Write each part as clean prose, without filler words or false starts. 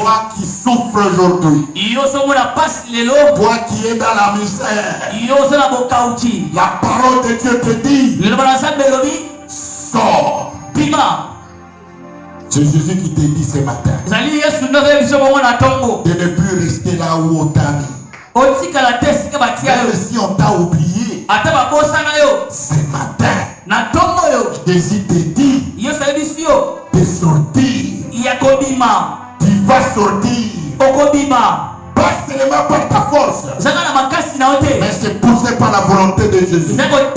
Toi qui souffres aujourd'hui. Toi qui es dans la misère. La parole de Dieu te dit. Sors. C'est Jésus qui te dit ce matin. De ne plus rester là où on t'a mis. Même si on t'a oublié. Ce matin. Jésus te dit. De sortir. Tu vas sortir. Pas seulement par ta force. Mais c'est poussé par la volonté de Jésus. Lazare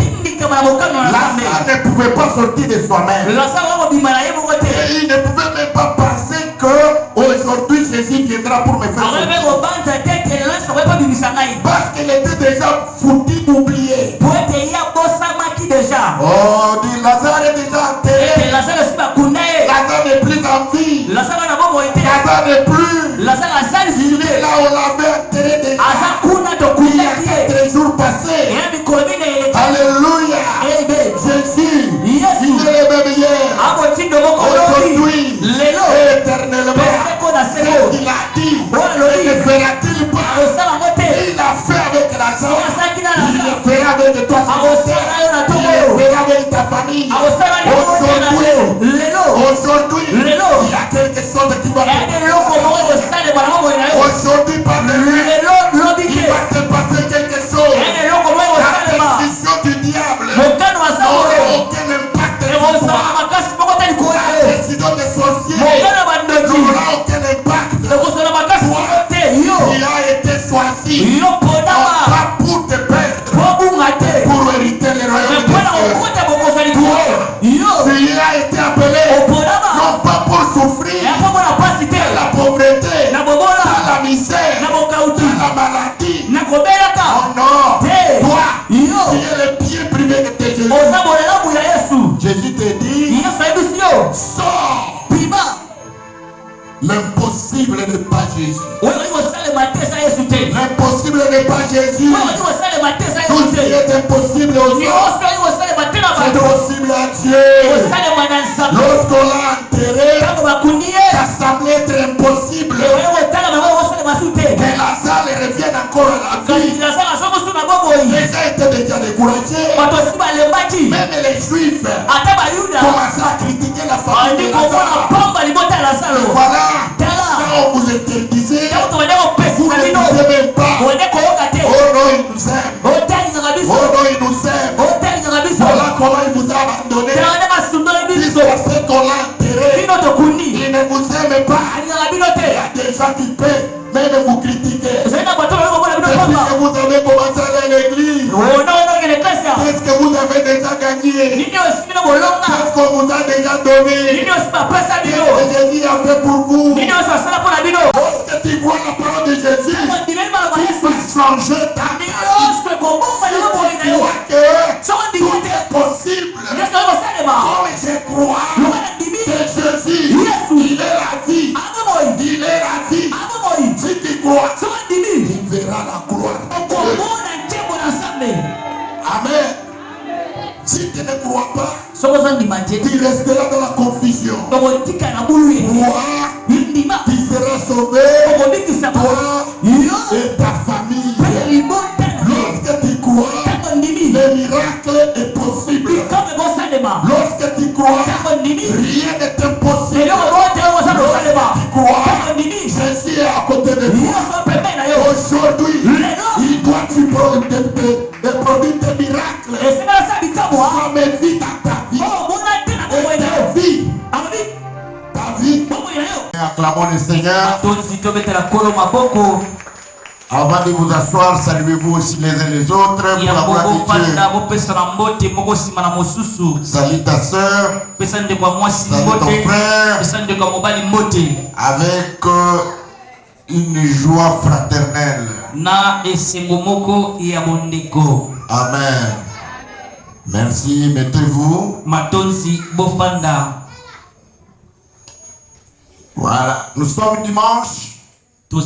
ne pouvait pas sortir de soi-même. Et il ne pouvait même pas penser que aujourd'hui Jésus viendra pour me faire sortir. Parce qu'il était déjà foutu, oublié. Oh, dit Lazare est déjà enterré. Lazare n'est plus en vie. Lazare n'est plus. Il est là, on l'avait enterré déjà. Il y a 4 jours passés. Alléluia. Jésus, il est le même hier, aujourd'hui, éternellement. Ce qu'il a dit, il ne fera-t-il pas? Il a fait avec Lazare. Il le fera avec toi. Il le fera avec ta famille. Aujourd'hui, il y a quelque chose qui va aujourd'hui, par il va se passer quelque chose. La décision du diable n'aura aucun impact sur toi. La décision des sorciers n'aura aucun impact. Toi qui a été choisi, pas pour te perdre, pour hériter les royaumes de Dieu. Toi qui a été appelé, non pas pour souffrir, dans la pauvreté, dans la misère, dans la maladie. Oh non, toi qui es le pied privé de tes Jésus. Jésus te dit, sors. L'impossible n'est pas Jésus. L'impossible n'est pas Jésus. Tout ce qui est impossible aux hommes, c'est possible à Dieu. Lorsqu'on l'a enterré, ça semblait être impossible. Mais Lazare revient encore à la vie. Les gens étaient déjà découragés. Même les Juifs commençaient à critiquer la famille de Lazare. Voilà, quand on vous interdisait, vous ne disiez même pas. Oh non, il nous aime. Oh non, il nous aime. Voilà comment il vous a abandonné. Parce qu'on l'a enterré. Il ne vous aime pas. Il y a des gens qui peuvent même vous critiquer. Depuis que vous avez commencé à aller à l'église, qu'est-ce que vous avez déjà gagné? Qu'est-ce qu'on vous a déjà donné? Qu'est-ce que Jésus a fait pour vous? Lorsque tu vois la parole de Jésus, tu vas changer ta vie. Si tu crois que tout est possible, comme je crois que Jésus, il est la vie. Il est la vie. Si tu crois, tu verras la gloire. Amen. Si tu ne crois pas, tu resteras dans la confusion. Crois, tu seras sauvé, toi et ta famille. Lorsque tu crois, le miracle est possible. Lorsque tu crois, rien n'est impossible. Lorsque tu crois, Jésus est à côté de toi. Aujourd'hui, il doit te produire des miracles. Ça m'invite à ta vie. Et ta vie. Acclamons le Seigneur. Avant de vous asseoir, saluez-vous aussi les uns les autres pour la gloire de Dieu. Salut ta soeur, salut ton frère, avec une joie fraternelle. Amen. Merci, mettez-vous. Voilà, nous sommes dimanche. Le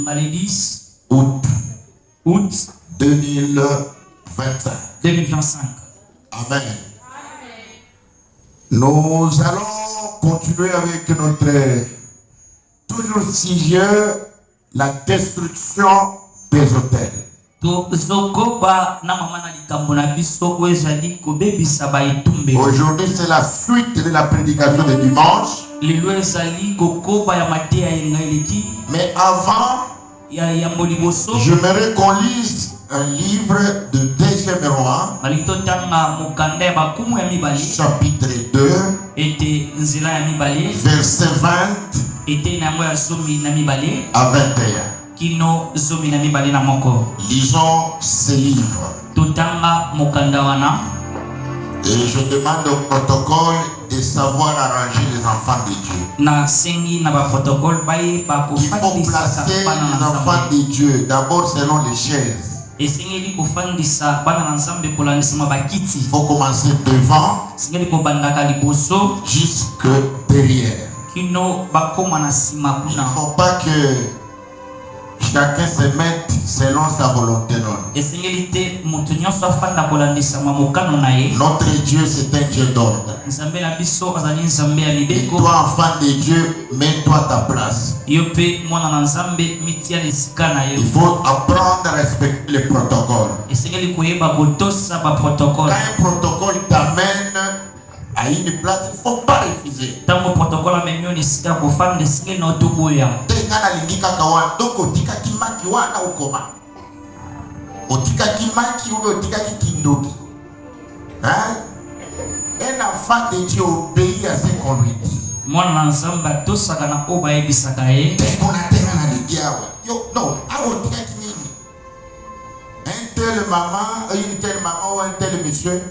10 août 2025. Amen. Nous allons continuer avec notre toujours sujet, la destruction des hôtels. Aujourd'hui, c'est la suite de la prédication de dimanche. Mais avant, j'aimerais qu'on lise un livre de 2e roi, chapitre 2, verset 20 à 21. Lisons ces livres. Et je demande au protocole de savoir arranger les enfants de Dieu. Il faut placer les enfants de Dieu d'abord selon les chaises. Il faut commencer devant jusque derrière. Il ne faut pas que chacun se mette selon sa volonté. Notre Dieu, c'est un Dieu d'ordre. Et toi, enfant de Dieu, mets-toi à ta place. Il faut apprendre à respecter les protocoles. Quand un protocole t'amène à une place, il ne faut pas refuser. Un enfant de Dieu obéit à ce qu'on lui dit. Un tel maman, une telle maman ou un tel monsieur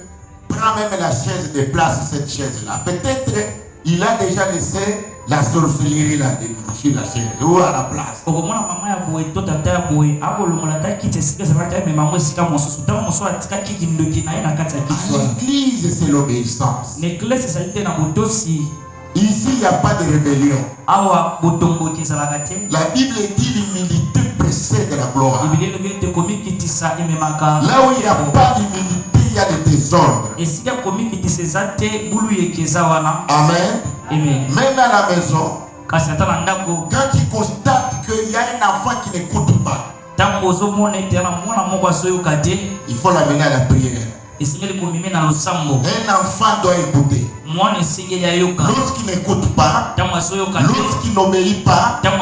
prend même la chaise de place, cette chaise-là. Peut-être il a déjà laissé la sorcellerie là sur la chaise ou à la place. L'église, c'est l'obéissance. Ici, il n'y a pas de rébellion. La Bible dit l'humilité précède la gloire. Là où il n'y a pas d'humilité, il y a des désordres. Amen. Même à la maison, quand tu constates qu'il y a un enfant qui n'écoute pas, il faut l'amener à la prière. Un enfant doit écouter. Lorsqu'il n'écoute pas, lorsqu'il n'obéit pas, il y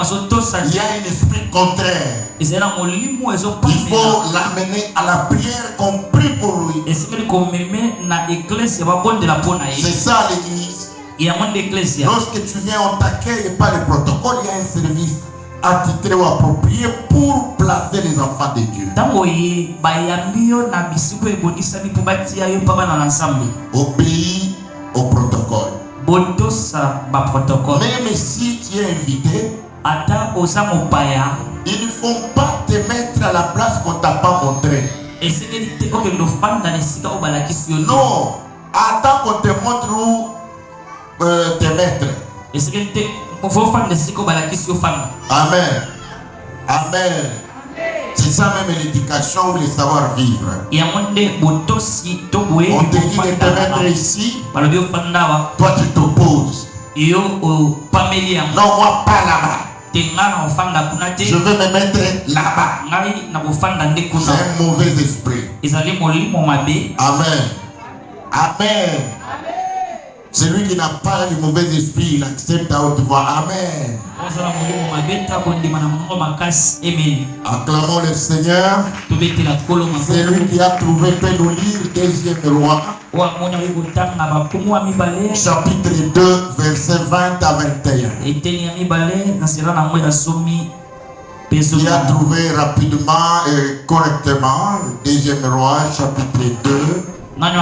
a un esprit contraire. Il faut l'amener à la prière, qu'on prie pour lui. C'est ça l'église. Lorsque tu viens, on t'accueille par le protocole, il y a un service attitré ou approprié pour placer les enfants de Dieu. Obéis au protocole. Même si tu es invité, ils ne font pas te mettre à la place qu'on t'a pas montré. Non, attends qu'on te montre où te mettre. Amen. Amen. C'est ça même l'éducation ou le savoir-vivre. On te dit de te mettre ici, toi tu t'opposes. Non, moi pas là-bas. Je veux me mettre là-bas. C'est un mauvais esprit. Amen. Amen. Celui qui n'a pas le mauvais esprit, il accepte à haute voix. Amen. Acclamons le Seigneur. Celui qui a trouvé peut nous lire 2e roi, chapitre 2, verset 20 à 21. Il a trouvé rapidement et correctement 2e roi, chapitre 2,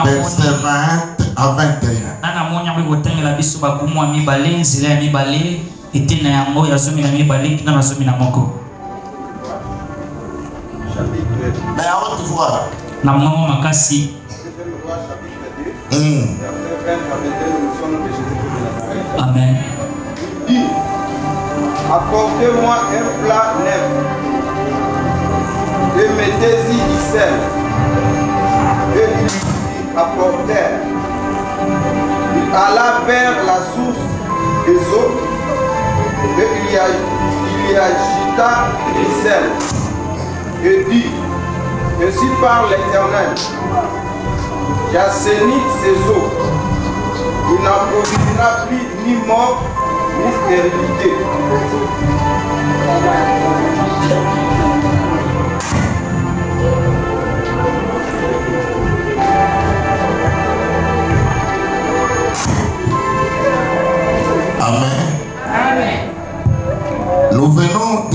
verset 20 à 21. Mais à haute voix. Amen. Dit, apportez-moi un plat neuf et mettez-y du sel. Et ils lui apportèrent. Il alla vers la source les eaux, et il y agita les sels, et dit, ainsi parle l'Éternel, j'assainis ces eaux, il n'en produira plus ni mort, ni stérilité. Amen. Nous venons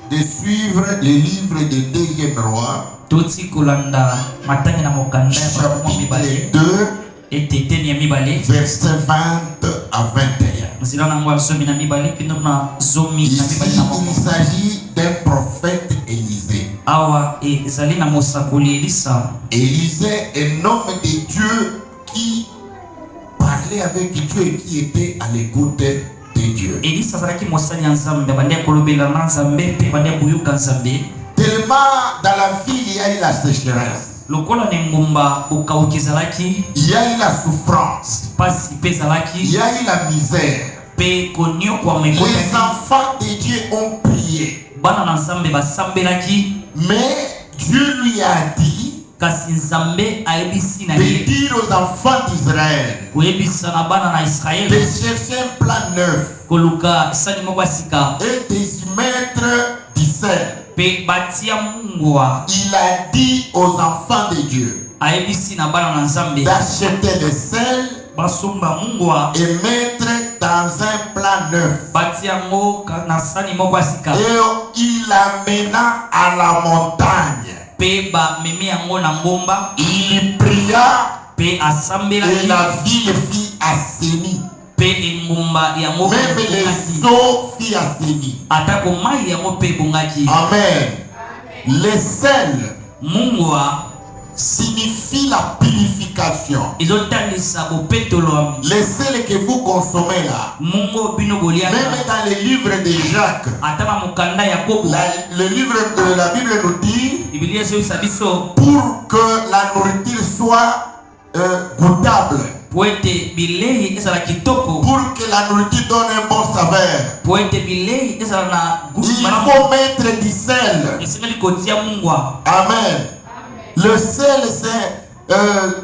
de suivre les livres de 2e roi, chapitre 2, verset 20 à 21. Ici, il s'agit d'un prophète Élisée. Élisée, un homme de Dieu qui parlait avec Dieu et qui était à l'écoute de Dieu. Tellement dans la vie il y a eu la sécheresse. Il y a eu la souffrance. Il y a eu la misère. Les enfants de Dieu ont prié. Mais Dieu lui a dit de dire aux enfants d'Israël de chercher un plan neuf et de s'y mettre du sel. Il a dit aux enfants de Dieu d'acheter le sel et mettre dans un plan neuf. Et il l'amena à la montagne. Il pria et la ville fit assainie. Même les eaux fit assainie. Amen. Le sel signifie la purification. Le sel que vous consommez là, même dans le livre de Jacques, le livre de la Bible nous dit pour que la nourriture soit goûtable, pour que la nourriture donne un bon saveur, il faut mettre du sel. Amen. Le sel, c'est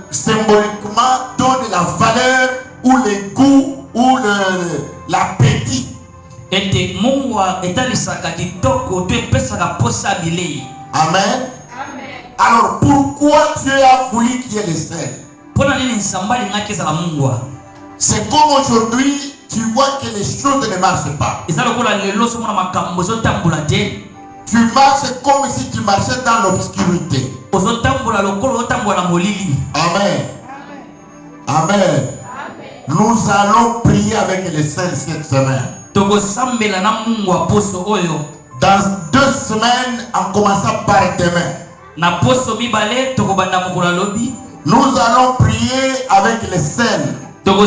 symboliquement donne la valeur ou le goût ou l'appétit. Amen. Alors pourquoi Dieu a voulu qu'il y ait le sel? C'est comme aujourd'hui, tu vois que les choses ne marchent pas. Tu marches comme si tu marchais dans l'obscurité. Amen. Amen. Nous allons prier avec les saints cette semaine. Dans 2 semaines, en commençant par demain, nous allons prier avec les saints pendant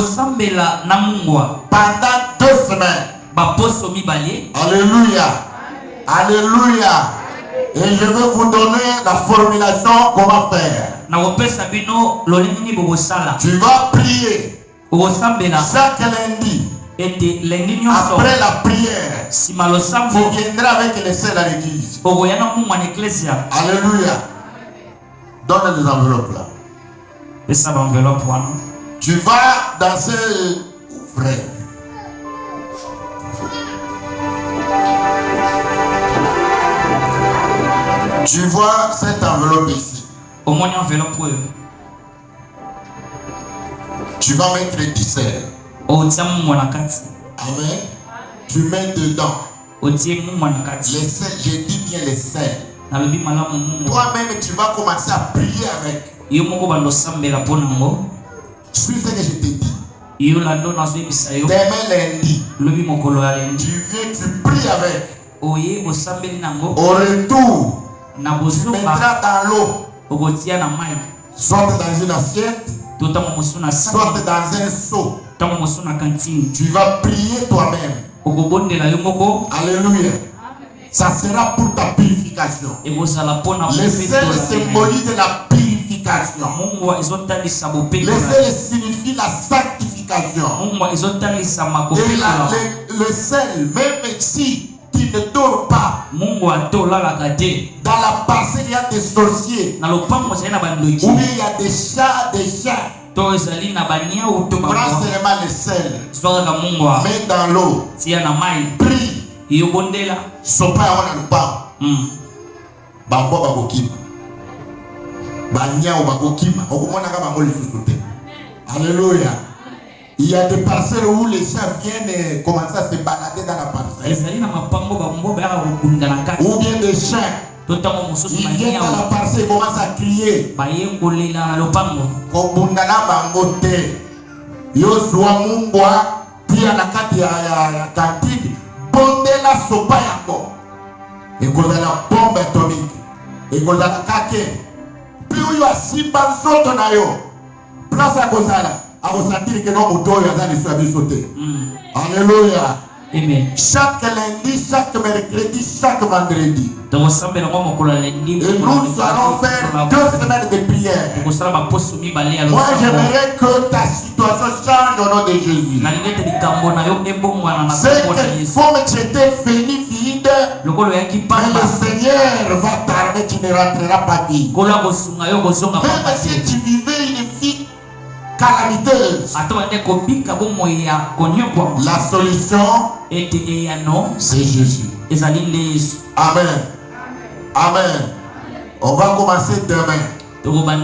2 semaines. Alléluia. Alléluia. Et je vais vous donner la formulation comment faire. Tu vas prier chaque lundi. Après la prière, vous viendrez avec les sels à l'église. Alléluia. Donne les enveloppes là. Tu vas dans ce frère. Tu vois cette enveloppe ici. Tu vas mettre du sel. Amen. Tu mets dedans. Les sel, je dis bien les sel. Toi-même, tu vas commencer à prier avec. Suis ce que je te dis. Demain lundi, tu viens, tu pries avec. Au retour, tu mettras dans l'eau, soit dans une assiette, soit dans un seau. Tu vas prier toi-même. Alléluia. Ça sera pour ta purification. Le sel symbolise la purification. Le sel signifie la sanctification. purification. Et le sel, même si tu ne dors pas, dans la parcelle il y a des sorciers, ou bien il y a des chats, des chiens. Prends seulement le sel, mets dans l'eau, prie, sopa ya lupa, bambo bakokima, banyao bakokima, okomona kama ngoli susute. Alléluia. Il y a des parcelles où les chiens viennent commencer à se balader dans la parcelle. Ou bien des chiens, ils viennent dans la parcelle et commencent à crier. Kobundana bangote. Yosua mumbwa pia na kati ya kantini. Bondela sopa yako. Ekozala bombe atomique. Ekozala kake. Puis uyo asimba nzoto na yo. Place à Kozala. A ressentir que non moto ya zali sur la sauter. Alléluia. Amen. Chaque lundi, chaque mercredi, chaque vendredi. Et nous allons faire 2 semaines de prière. Moi j'aimerais que ta situation change au nom de Jésus. C'est que comme tu étais fini vide, mais le Seigneur va t'armer, tu ne rentreras pas vide. Même si tu vivais une vie calamiteuse, la solution c'est Jésus. Amen. Amen. On va commencer demain. Demain,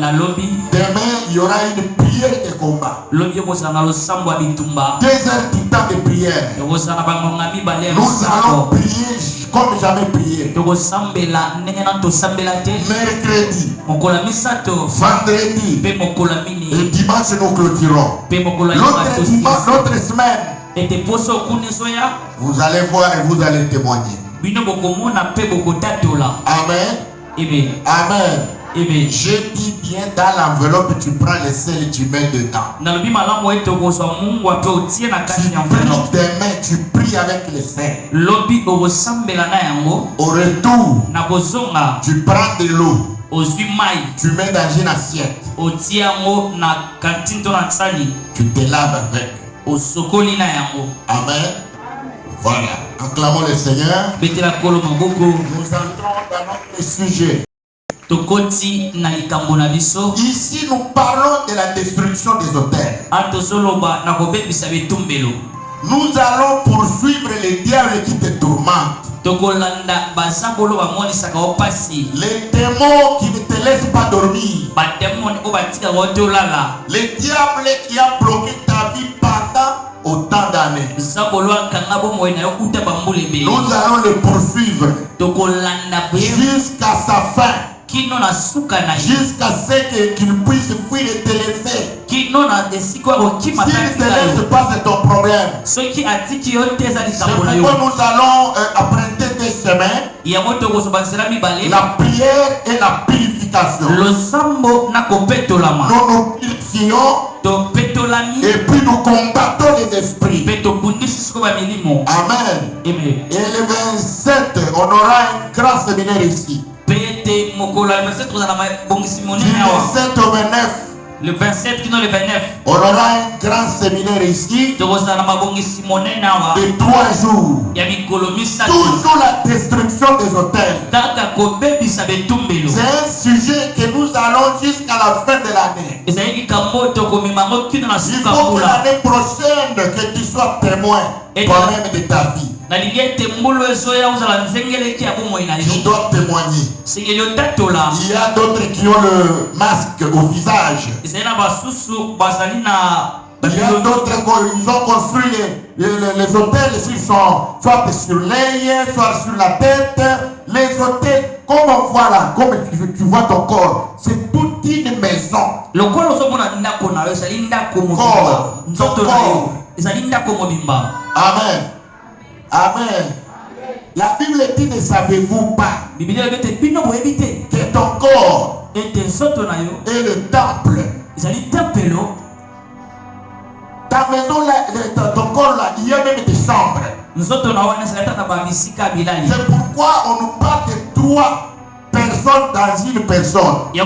il y aura une prière de combat. 2 heures du temps de prière. Nous allons prier comme jamais prié. Mercredi, vendredi et dimanche nous clôturons. L'autre dimanche, l'autre semaine, vous allez voir et vous allez témoigner. Amen. Amen. Je dis bien dans l'enveloppe, tu prends le sel et tu mets dedans. Demain, tu pries avec le sel. Au retour, tu prends de l'eau. Tu mets dans une assiette. Tu te laves avec. Amen. Voilà. Acclamons le Seigneur. Nous entrons dans notre sujet. Ici, nous parlons de la destruction des autels. Nous allons poursuivre les diables qui te tourmentent. Les démons qui ne te laissent pas dormir. Les diables qui ont bloqué ta vie pendant autant d'années. Nous allons les poursuivre jusqu'à sa fin. Jusqu'à ce qu'il puisse fuir et te laisser. S'il ne te laisse pas, c'est ton problème. C'est pourquoi nous allons emprunter des semaines la prière et la purification. Nous nous purifions et puis nous combattons les esprits. Amen. Et le 27, on aura un grand séminaire ici. Du 27 au 29. Le 27 le 29. On aura un grand séminaire ici de 3 jours. Toujours la destruction des hôtels. C'est un sujet que nous allons jusqu'à la fin de l'année. Il faut que l'année prochaine que tu sois témoin toi-même de ta vie. Tu dois témoigner. Il y a d'autres qui ont le masque au visage. Il y a d'autres qui ont construit les hôtels, ils sont soit sur l'œil, soit sur la tête. Les hôtels, comme on voit là, comme tu vois ton corps, c'est toute une maison. Amen. Amen. La Bible dit, ne savez-vous pas que ton corps est le temple. Ta maison, là, ton corps là, il y a même des chambres. C'est pourquoi on nous parle de 3 personnes dans une personne. Il y a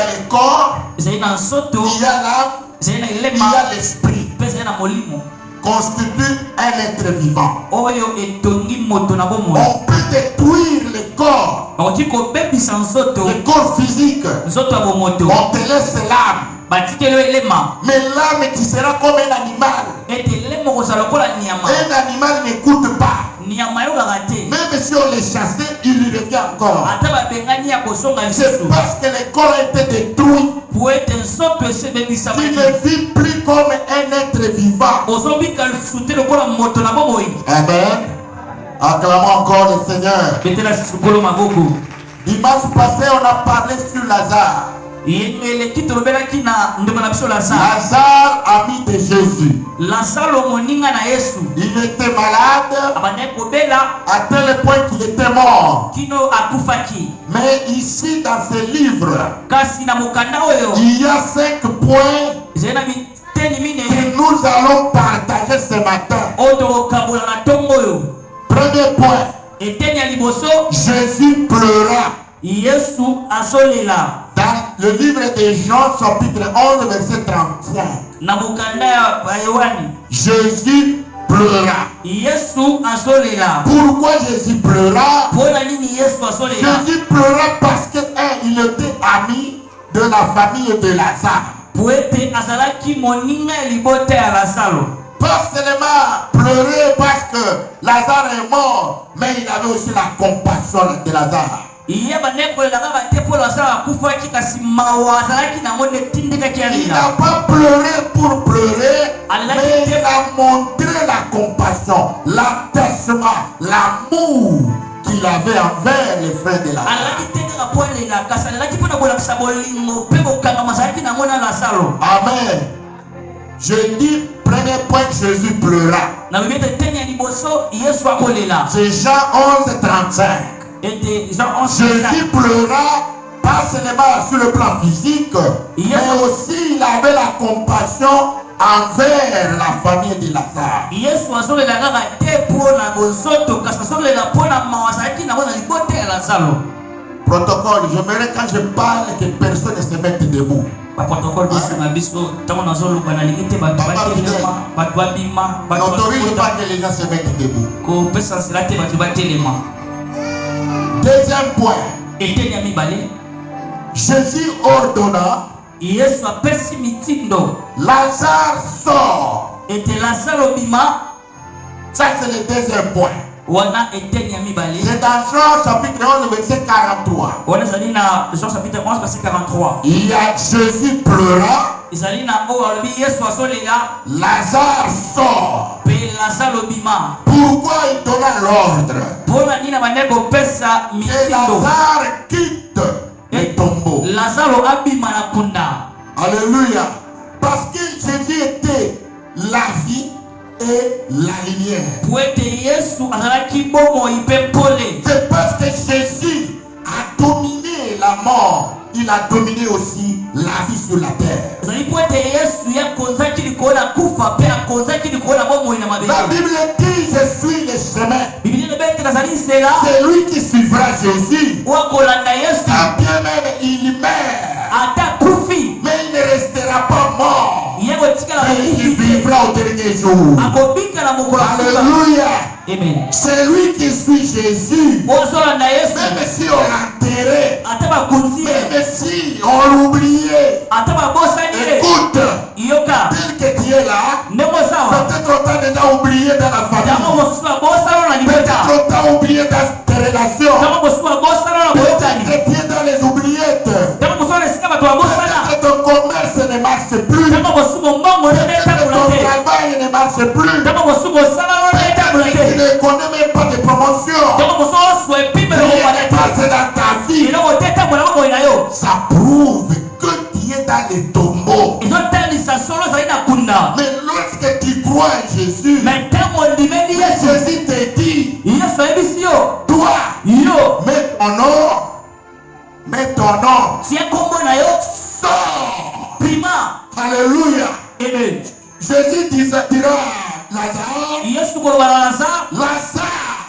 le corps, il y a l'âme, il y a l'esprit. Constitue un être vivant. On peut détruire le corps physique. On te laisse l'âme. Mais l'âme, tu seras comme un animal. Un animal n'écoute pas. Même si on les chassait, il y revient encore. C'est parce que le corps a été détruit. Tu ne vis plus comme un être vivant. Amen. Acclamons encore le Seigneur. Dimanche passé, on a parlé sur Lazare. Lazare, ami de Jésus. Il était malade à tel point qu'il était mort. Mais ici dans ce livre, il y a 5 points que nous allons partager ce matin. Premier point, Jésus pleura. Dans le livre de Jean, chapitre 11, verset 35. Jésus pleura. Pourquoi Jésus pleura? Jésus pleura parce qu'il était ami de la famille de Lazare. Pas seulement pleurer parce que Lazare est mort, mais il avait aussi la compassion de Lazare. Il n'a pas pleuré pour pleurer, mais il a montré la compassion, l'attachement, l'amour qu'il avait envers les frères de Lazare. Amen. Je dis, premier point, Jésus pleura. C'est Jean 11, 35. Jésus pleura pas seulement sur le plan physique, mais aussi il avait la compassion envers la famille de Lazare. Protocole, j'aimerais quand je parle que personne ne se mette debout. N'autorise pas que les gens se mettent debout. Deuxième point, Jésus ordonna, Lazare sort. Ça c'est le deuxième point. C'est dans Jean chapitre 11 verset 43. Il y a Jésus pleura. Lazare sort. Pourquoi il donna l'ordre? Et Lazare quitte le tombeau. Alléluia. Parce que Jésus était la vie et la lumière. C'est parce que Jésus a dominé la mort, il a dominé aussi la vie sur la terre. La Bible dit, je suis le chemin. C'est lui qui suivra Jésus. Quand bien même il meurt, mais il ne restera pas mort. Mais il vivra au dernier jour. Alléluia. C'est lui qui suit Jésus. Même si on l'enterrait, même si on l'oubliait, écoute, tel que tu es là, peut-être on t'a déjà oublié dans la famille, peut-être on t'a oublié dans tes relations, peut-être que tu es dans les oubliettes, peut-être que ton commerce ne marche plus, peut-être que ton travail ne marche plus, peut-être que tu ne connais même pas de promotion, mais c'est dans ta vie. Ça prouve que tu es dans les tombeaux. Mais lorsque tu crois en Jésus, Jésus te dit, toi, mets ton nom, sors. Alléluia. Jésus dira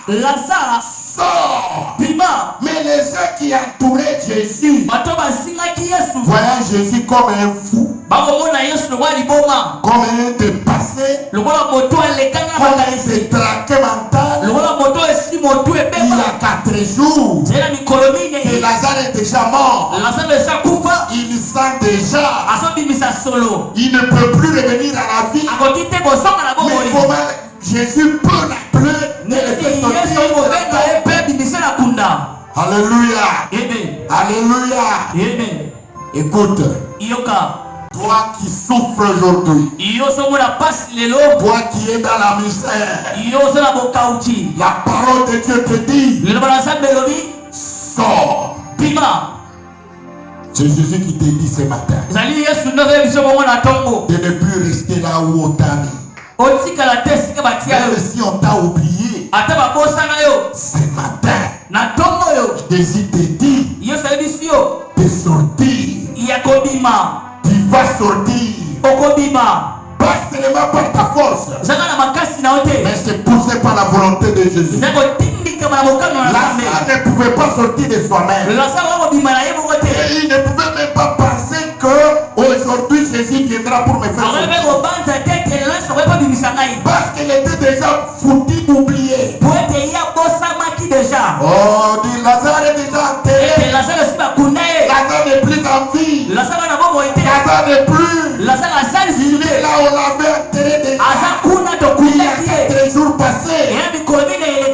Lazare, sort. Pima. Mais les gens qui entouraient Jésus voyaient Jésus comme un fou, comme un dépassé, comme un détraqué mental. Il y a 4 jours et Lazare est déjà mort. Il sent déjà, il ne peut plus revenir à la vie. Mais comment Jésus peut l'appeler? Alléluia. Alléluia. Écoute, toi qui souffres aujourd'hui, toi qui es dans la misère, la parole de Dieu te dit, sors. C'est Jésus qui te dit ce matin de ne plus rester là où on t'a mis. Même si on t'a oublié, ce matin, Jésus te dit de sortir. Tu vas sortir. Pas seulement par ta force, mais c'est poussé par la volonté de Jésus. Lazare ne pouvait pas sortir de soi-même. Et il ne pouvait même pas penser que aujourd'hui Jésus viendra pour me faire sortir. Parce qu'il était déjà foutu, oublié. Oh, dit Lazare est déjà enterré. Lazare n'est plus en vie. Lazare n'est plus. Il est là, on l'avait enterré déjà. Il y a 4 jours passés.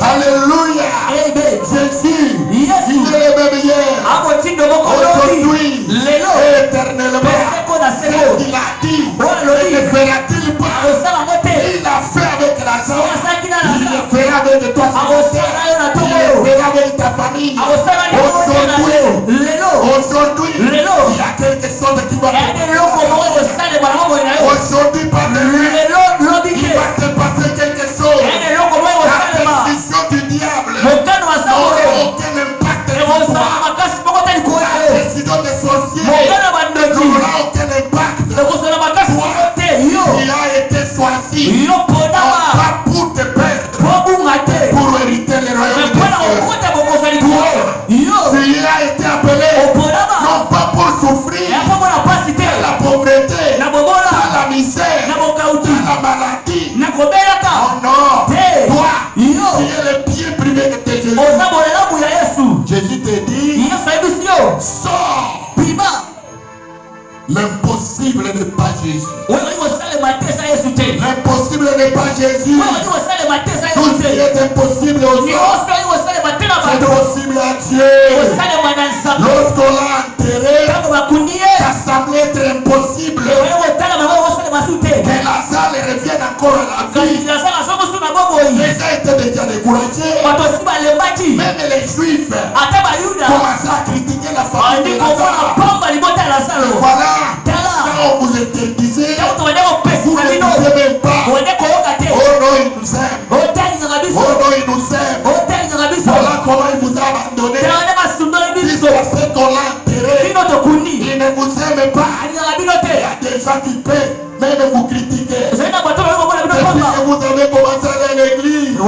Alléluia. Jésus, il est le même hier, aujourd'hui, éternellement. Ce qu'il a dit, il ne fera-t-il pas? Il a fait avec Lazare. Il le fera avec toi. Il le fera avec ta famille. Aujourd'hui, il y a quelque chose qui va aujourd'hui, par il va se passer quelque chose. La décision du diable n'aura aucun impact sur toi. La décision des sorciers n'aura aucun impact. Toi qui a été choisi, pas pour te perdre, pour hériter le royaume de Dieu. Toi qui a été appelé, non pas pour souffrir, la pauvreté, la misère, la maladie. Oh non, toi, tu es le pied privé de Jésus. Jésus te dit, sors. L'impossible n'est pas Jésus. L'impossible n'est pas Jésus. Tout ce qui est impossible aux hommes, c'est possible à Dieu. Lorsqu'on l'a enterré, ça semblait être impossible. Mais Lazare revient encore à la vie. Les gens étaient déjà découragés. Même les Juifs commençaient à critiquer la famille de Lazare. Voilà, quand on vous interdisait, vous ne disiez même pas. Oh non, il nous aime. Oh non, il nous aime. Voilà comment il vous a abandonné. Jusqu'à ce qu'on l'a enterré. Il ne vous aime pas. Il y a des gens qui peuvent même vous critiquer. Depuis que vous avez commencé à aller à l'église,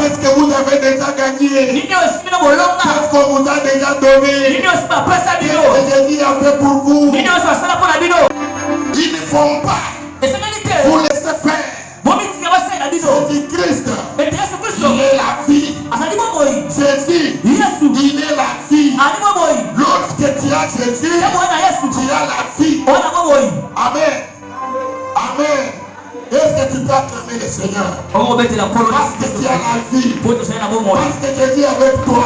qu'est-ce que vous avez déjà gagné? Qu'est-ce qu'on vous a déjà donné? Qu'est-ce que Jésus a fait pour vous? Ils ne font pas. Vous laissez faire. Jésus-Christ, il est la vie. Jésus, il est la vie. Lorsque tu as Jésus, tu as la vie. Amen. Amen. Est-ce que tu peux acclamer le Seigneur? Parce que tu as la vie. Parce que Jésus est avec toi.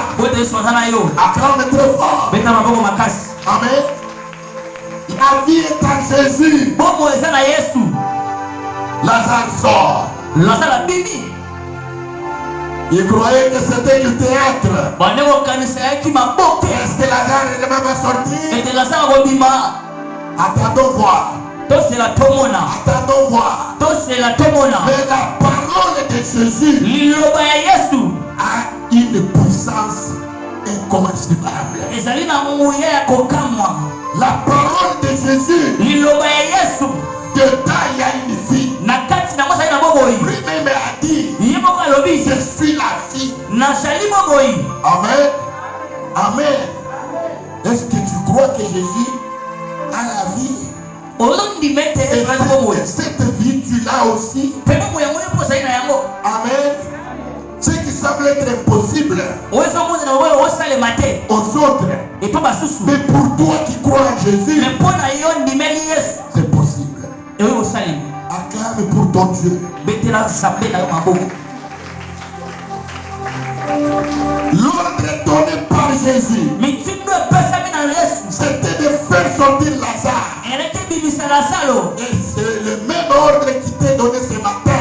Acclame très fort. Amen. La vie est en Jésus. Lazare sort. Il croyait que c'était du théâtre. Est-ce que Lazare va sortir? Attendons voir. Attendons voir. Mais la parole de Jésus a une puissance incommensurable. La parole de Jésus, dedans il y a une vie. Lui-même a dit, je suis la vie. Amen. Amen. Est-ce que tu crois que Jésus a la vie? Et cette vie, tu l'as aussi. Amen. Ce qui semble être impossible aux autres, mais pour toi qui crois en Jésus, c'est possible. Acclame pour ton Dieu. L'ordre donné par Jésus, c'était de faire sortir Lazare. Et c'est le même ordre qui t'est donné ce matin.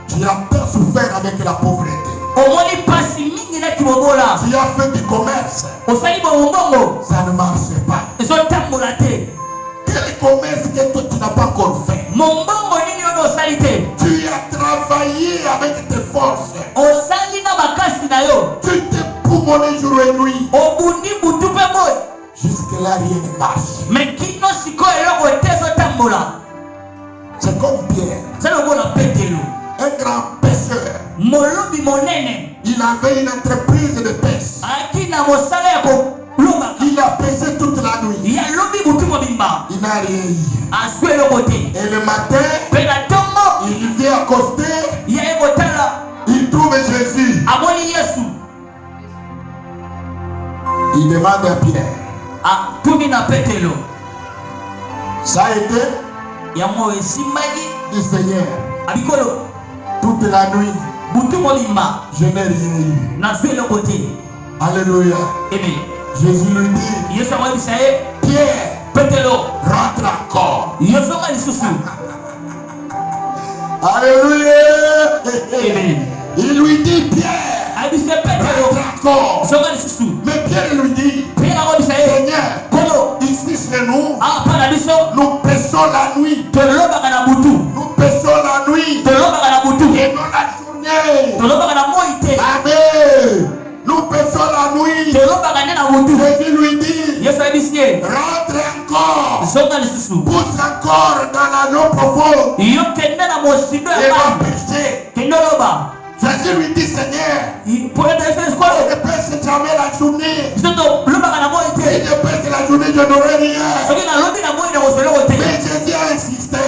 Tu as tant souffert avec la pauvreté. Tu as fait du commerce. Ça ne marche pas. Quel commerce que toi tu n'as pas encore fait? Tu as travaillé avec tes forces. Tu t'es poumonné jour et nuit. Jusque-là, rien ne marche. C'est comme Pierre, un grand pêcheur. Il avait une entreprise de pêche. Il a pêché toute la nuit. Il n'a rien eu. Et le matin, il vient accoster. Il trouve Jésus. Il demande à Pierre. Ça a été du Seigneur. Toute la nuit, je n'ai rien eu. Alléluia. Jésus lui dit, Pierre, rentre encore. Alléluia. Il lui dit, Pierre, rentre encore. Mais Pierre lui dit, Seigneur, ici chez nous, nous pêchons la nuit. Nous pêchons la nuit et non la journée. Amen. Nous pêchons la nuit. Jésus lui dit, rentre encore. Pousse encore dans la eau profonde. Et va pêcher. Jésus lui dit, Seigneur, il ne pêche jamais la journée. Il ne pêche la journée, je n'aurai rien. Mais Jésus a insisté.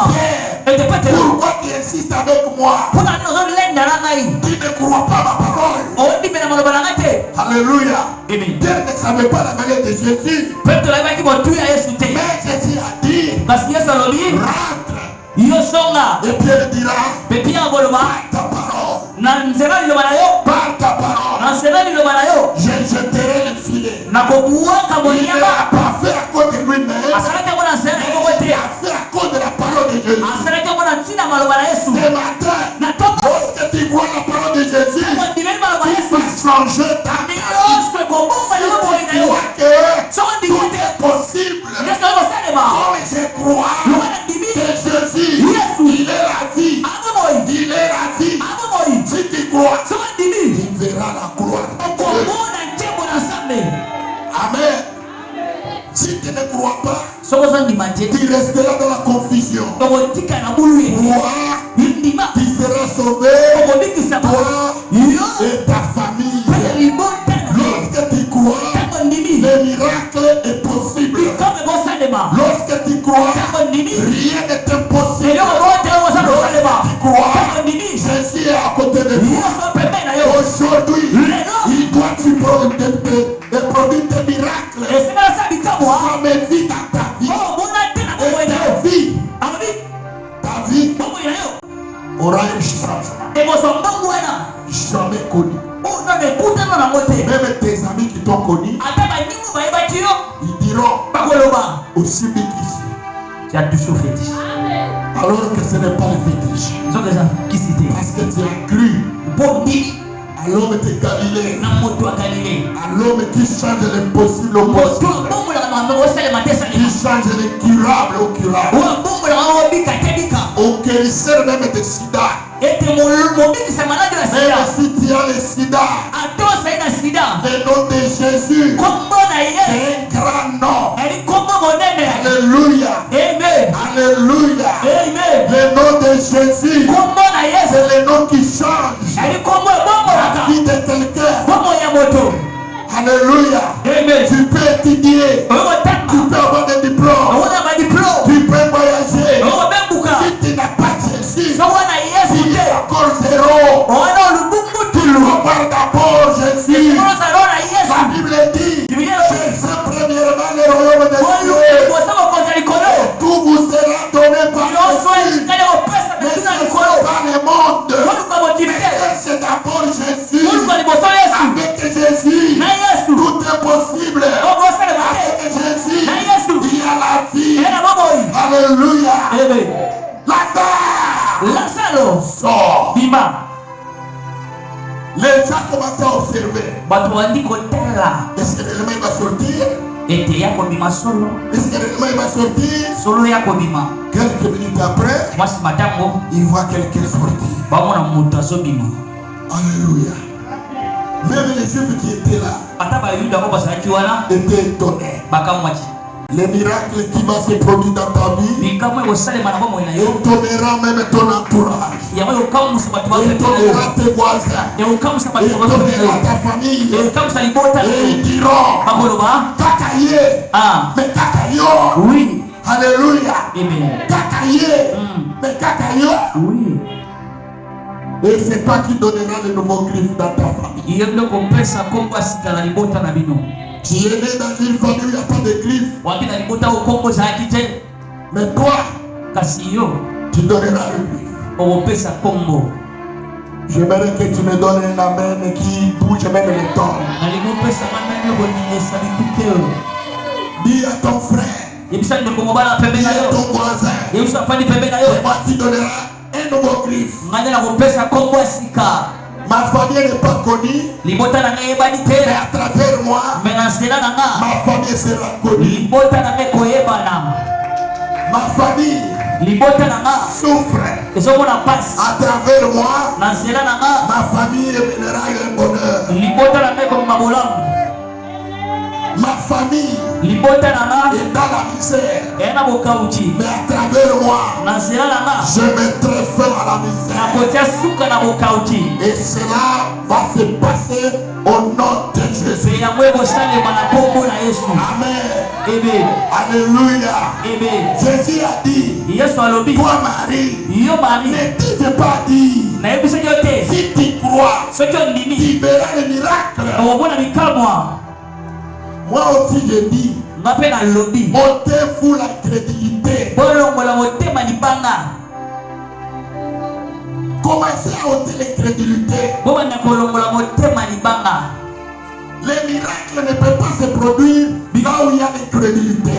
Pierre, pourquoi tu insistes avec moi? Tu ne crois pas ma parole. Alléluia. Pierre ne savait pas la manière de Jésus. Mais Jésus a dit, rentre. Et Pierre dira, par ta parole, par ta parole, je jeterai le filet. Il ne l'a pas fait à cause de lui-même, il a fait à cause de la parole de Jésus. Ce matin, lorsque tu vois la parole de Jésus, tu vas changer ta vie. Si tu crois que tout est possible, comme je crois que Jésus, il est la vie. Il est la vie. Si tu crois, tu verras la gloire. Amen. Si tu ne crois pas, tu resteras dans la confusion. Toi, tu seras sauvé, toi et ta famille. Lorsque tu crois, le miracle est possible. Lorsque tu crois, rien n'est impossible. Lorsque tu crois, Jésus est à côté de toi. Aujourd'hui, il doit te produire des miracles. Ça m'invite à ta vie. Et ta vie aura un changement. Jamais connu. Même tes amis qui t'ont connu, ils diront aussi big ici. Tu as touché au fétiche. Alors que ce n'est pas le fétiche. Parce que tu as cru à l'homme de Galilée. À l'homme qui change l'impossible au possible. Qui change l'incurable au curable. Au guérisseur même de sida. Même si tu as le sida, le nom de Jésus est un grand nom. Alléluia. Alléluia. Le nom de Jésus, c'est le nom nom qui change la vie de quelqu'un. Alléluia. Tu peux étudier, tu peux avoir des diplômes, tu peux voyager. Si tu n'as pas Jésus, tu es encore zéro. Tu regardes d'abord Jésus. La Bible dit, cherchez premièrement le royaume de Dieu. Et tout vous sera donné par Jésus. Mais ce n'est pas le monde. C'est d'abord Jésus. Avec Jésus, tout est possible. Avec Jésus, il y a la vie. Alléluia. Lazare sort. Les gens commencent à observer. Est-ce que réellement il va sortir? Est-ce que réellement il va sortir? Quelques minutes après, il voit quelqu'un sortir. Alléluia. Même les Juifs qui étaient là étaient étonnés. Les miracles qui vont se produire dans ta vie étonnera même ton entourage, étonnera tes voisins, étonnera ta famille. Et ils diront Kakaye, mais Kakayo. Oui. Alléluia. Amen. Kakaye, mais Kakayo. Oui. Et c'est toi qui donneras le nouveau griffe dans ta famille. Tu es né dans une famille où il n'y a pas de griffes. Mais toi, tu donneras le griffe. J'aimerais que tu me donnes un amen qui bouge même les temps. Dis à ton frère, dis à ton voisin, c'est moi qui donnera un nouveau griffe. Ma famille n'est pas connue, mais à travers moi, ma famille sera connue. Ma famille souffre. À travers moi, ma famille révélera le bonheur. Ma famille est dans la misère, mais à travers moi, je mettrai fin à la misère. Et cela va se passer au nom de Jésus. Amen. Alléluia. Jésus a dit, toi Marie, ne t'ai pas dit, si tu crois, tu verras le miracle. Moi aussi je dis, ôtez-vous la crédulité. Commencez à ôter les crédulités. Les miracles ne peuvent pas se produire là où il y a des crédulités.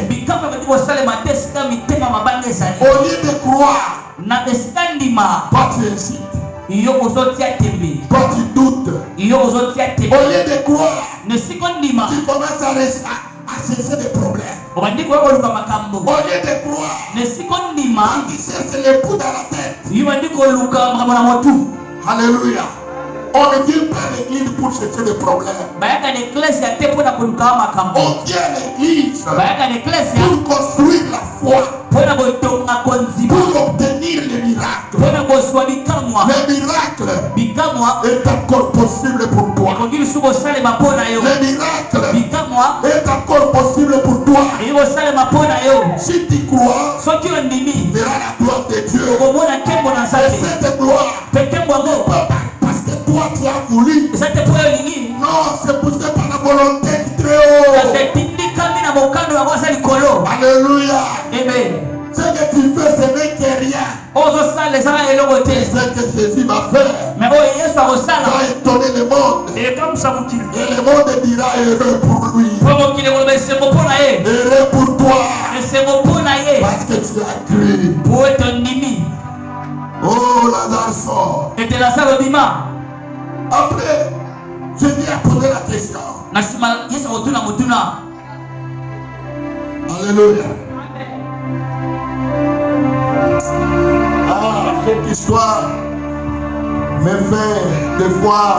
Au lieu de croire, toi tu hésites. Toi tu doutes. Au lieu de croire, tu commences à cesser des problèmes. Au lieu de croire, tu cesses les coups dans la tête. Alléluia. On ne vient pas à l'église pour chercher des problèmes. On vient à l'église pour construire la foi, pour obtenir les miracles. Le miracle est encore possible pour toi. Le miracle est encore possible pour toi. Si tu crois, tu verras la gloire de Dieu. Et cette gloire ne peut pas. Toi tu as voulu. Non, c'est poussé par la volonté du Très-Haut. Alléluia. Amen. Ce que tu fais, ce n'est que rien. Et ce que Jésus va faire va étonner le monde. Et le monde dira heureux pour lui. Heureux pour toi. Parce que tu as cru. Oh, Lazare sort. Après, Jésus a posé la question. Alléluia. Cette histoire me fait des fois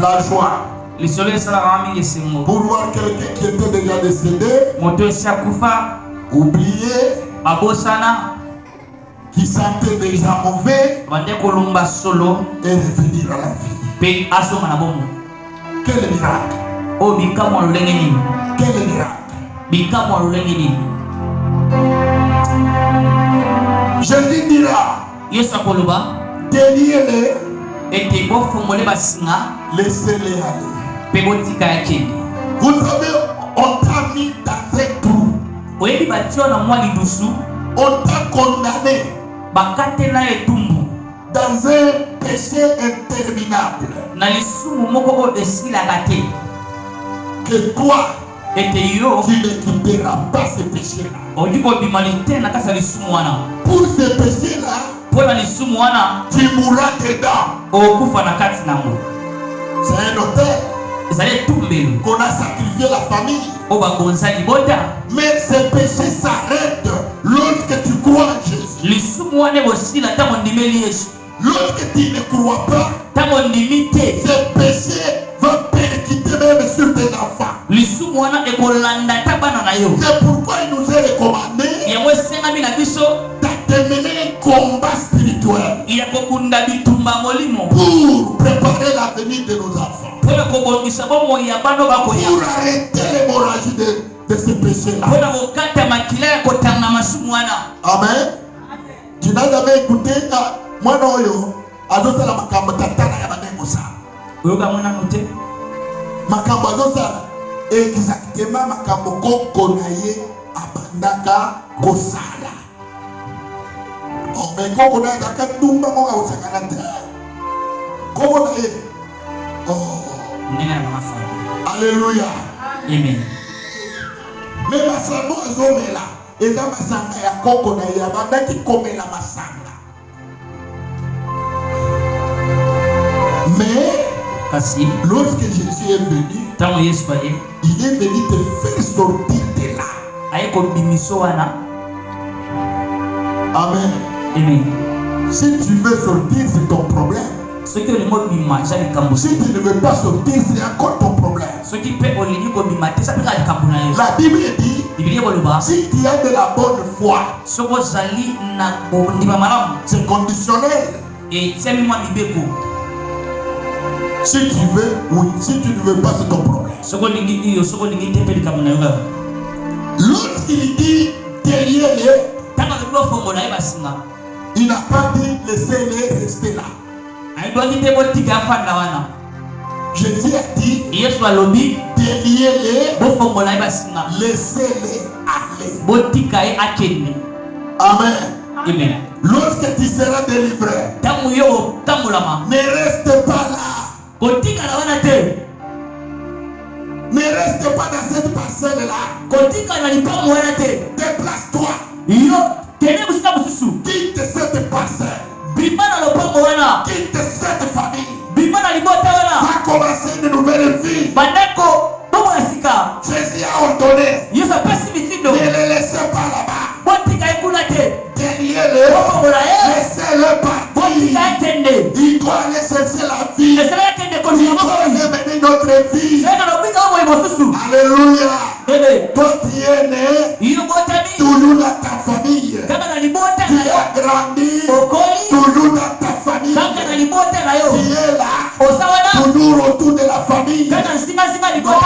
la joie. Pour voir quelqu'un qui était déjà décédé, oublié, qui sentait déjà mauvais solo et revenir à la vie. Quel miracle! Quel miracle! Jésus dira, déliez-les, laissez-les aller. Vous savez, on t'a mis dans un trou. On t'a condamné dans un péché interminable. Que toi, tu ne quitteras pas ce péché-là. Pour ce péché-là, tu mourras dedans. C'est un hôtel qu'on a sacrifié la famille. Mais ce péché s'arrête lorsque tu crois en Jésus. Lorsque tu ne crois pas, ce péché va percuter même sur tes enfants. C'est pourquoi il nous est recommandé d'amener un combat spirituel pour préparer l'avenir de nos enfants. Pour arrêter l'hémorragie de ce péché-là. Amen. Tu n'as jamais écouté moi non yo adosala makambo tatana ya banengo sa. Makambo adosala exactement makambo koko na ye abandaka kosala. Mais koko na daka dumba mo awusakana te. Koko na ye. Oh. Alléluia. Amen. Mais masano azomela eza masanga ya koko na ye abandaki komela masanga. Mais lorsque Jésus est venu, il est venu te faire sortir de là. Amen. Amen. Si tu veux sortir, c'est ton problème. Si tu ne veux pas sortir, c'est encore ton problème. La Bible dit, si tu as de la bonne foi, c'est conditionnel. Si tu veux, oui. Si tu ne veux pas, c'est ton problème. Lorsqu'il dit déliez-les, il n'a pas dit laissez-les rester là. Jésus a dit déliez-les, laissez-les aller. Amen. Amen. Lorsque tu seras délivré, ne reste pas là. Ne reste pas dans cette parcelle-là. Déplace-toi. Quitte cette parcelle. Quitte cette famille. Va commencer une nouvelle vie. Jésus a ordonné. Ne les laissez pas là-bas. Déliez-les. Laissez-le partir. Il doit aller chercher la vie. Il doit mener notre vie. Alléluia. Toi tu es né toujours dans ta famille. Tu as grandi toujours dans ta famille. Tu es là toujours autour de la famille. Non.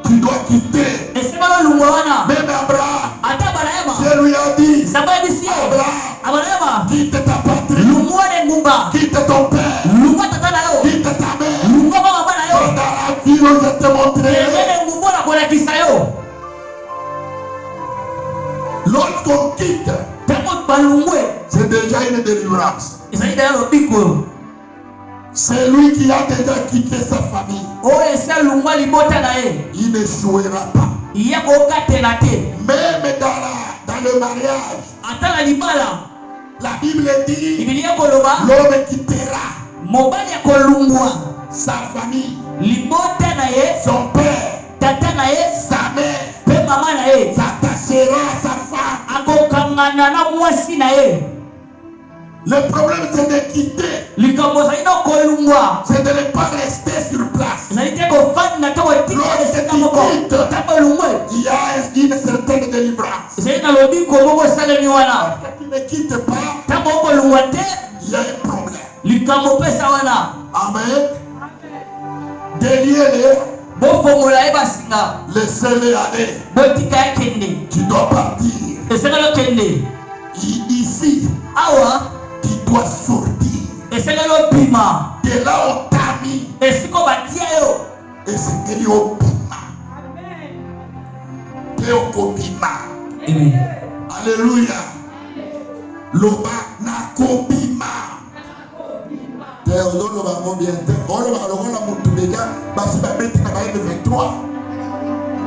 Tu dois quitter. Même Abraham, Dieu lui a dit, Abraham, quitte ta patrie, quitte ton père, quitte ta mère, dans la vie où je te montrerai. Lorsqu'on quitte, c'est déjà une délivrance. C'est lui qui a déjà quitté sa famille. Il ne jouera pas. Même dans le mariage, la Bible dit l'homme quittera sa famille, son père, sa mère, s'attachera à sa femme. Le problème c'est de quitter. C'est de ne pas rester sur place. Lorsque il y a une certaine délivrance. Parce que tu ne quittes pas, il y a un problème. Amen. Déliez-les. Laissez-les aller. Tu dois partir. Ici, tu dois sortir. De là on t'a mis. Et c'est que tu Alléluia. Loba na kobima.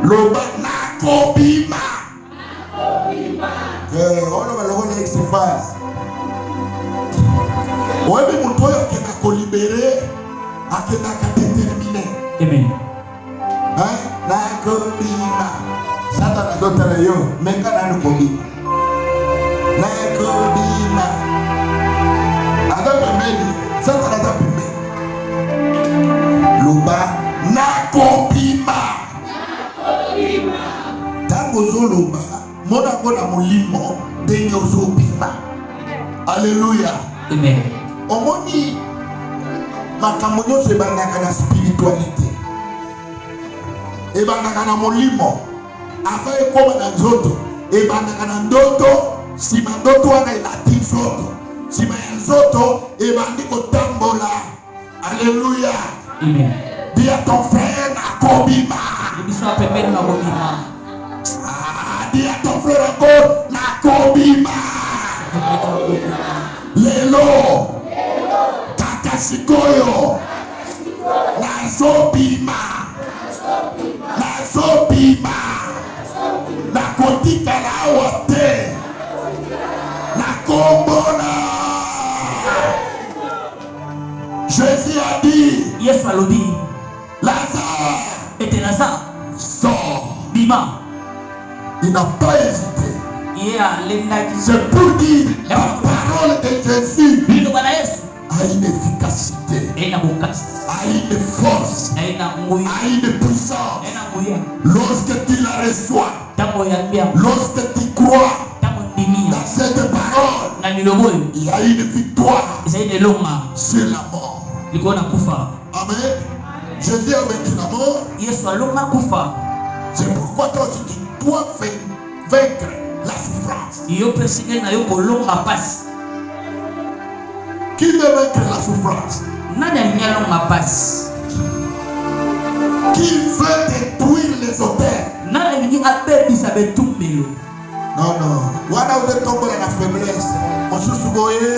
Loba na kobima. Oyebi mutu oyo akenda kolibere, akenda kadetermine. Amen. Nakobima. Satan adotala yo, menga nanu kobima. Nakobima. Adopemeli, Satan adopemeli. Loba nakobima. Tango zoloba, mona kona molimo, ndenge ozobima. Alléluia. Amen. Omoni makambo nyonso ebandaka na spiritualité, ebandaka na molimo, ava ekoma na nzoto, ebandaka na ndoto, nsima ndoto wana elati nzoto, nsima ya nzoto ebandi kotambola. Alléluia. Amen. Dis à ton frère nakobima. Dis à ton frère encore nakobima. Lelo takasikoyo nazobima nakotikala awa te nakombola. Jésus a dit, Yesu alobi, Lazare était Lazare, sort. bima. Il n'a pas hésité. C'est pour dire la parole de Jésus a une efficacité, a une force, a une puissance. Lorsque tu la reçois, lorsque tu crois dans cette parole, il y a une victoire sur la mort. Amen. Jésus a vaincu la mort. C'est pourquoi toi aussi tu dois vaincre la souffrance. Qui veut vaincre la souffrance? Qui veut détruire les auteurs? Non, non. Wana vous êtes tombé dans la faiblesse. Mosusu boye,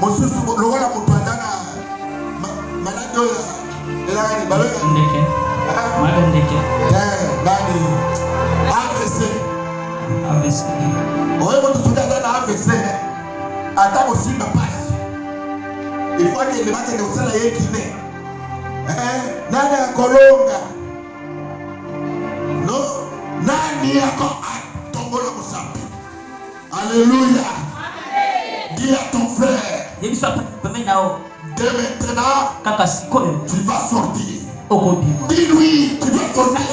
mosusu lokola mutu andana malade oyo elani babe ndeke ndeke nani AVC. Oye motu soda na AVC. Ata mosimba pasi. Il faut que les matin de osala yekine. Nani akolonga? No, nani ako atongola musambi. Alléluia. Dis à ton frère. Dès maintenant, tu vas sortir. Dis-lui, tu vas sortir.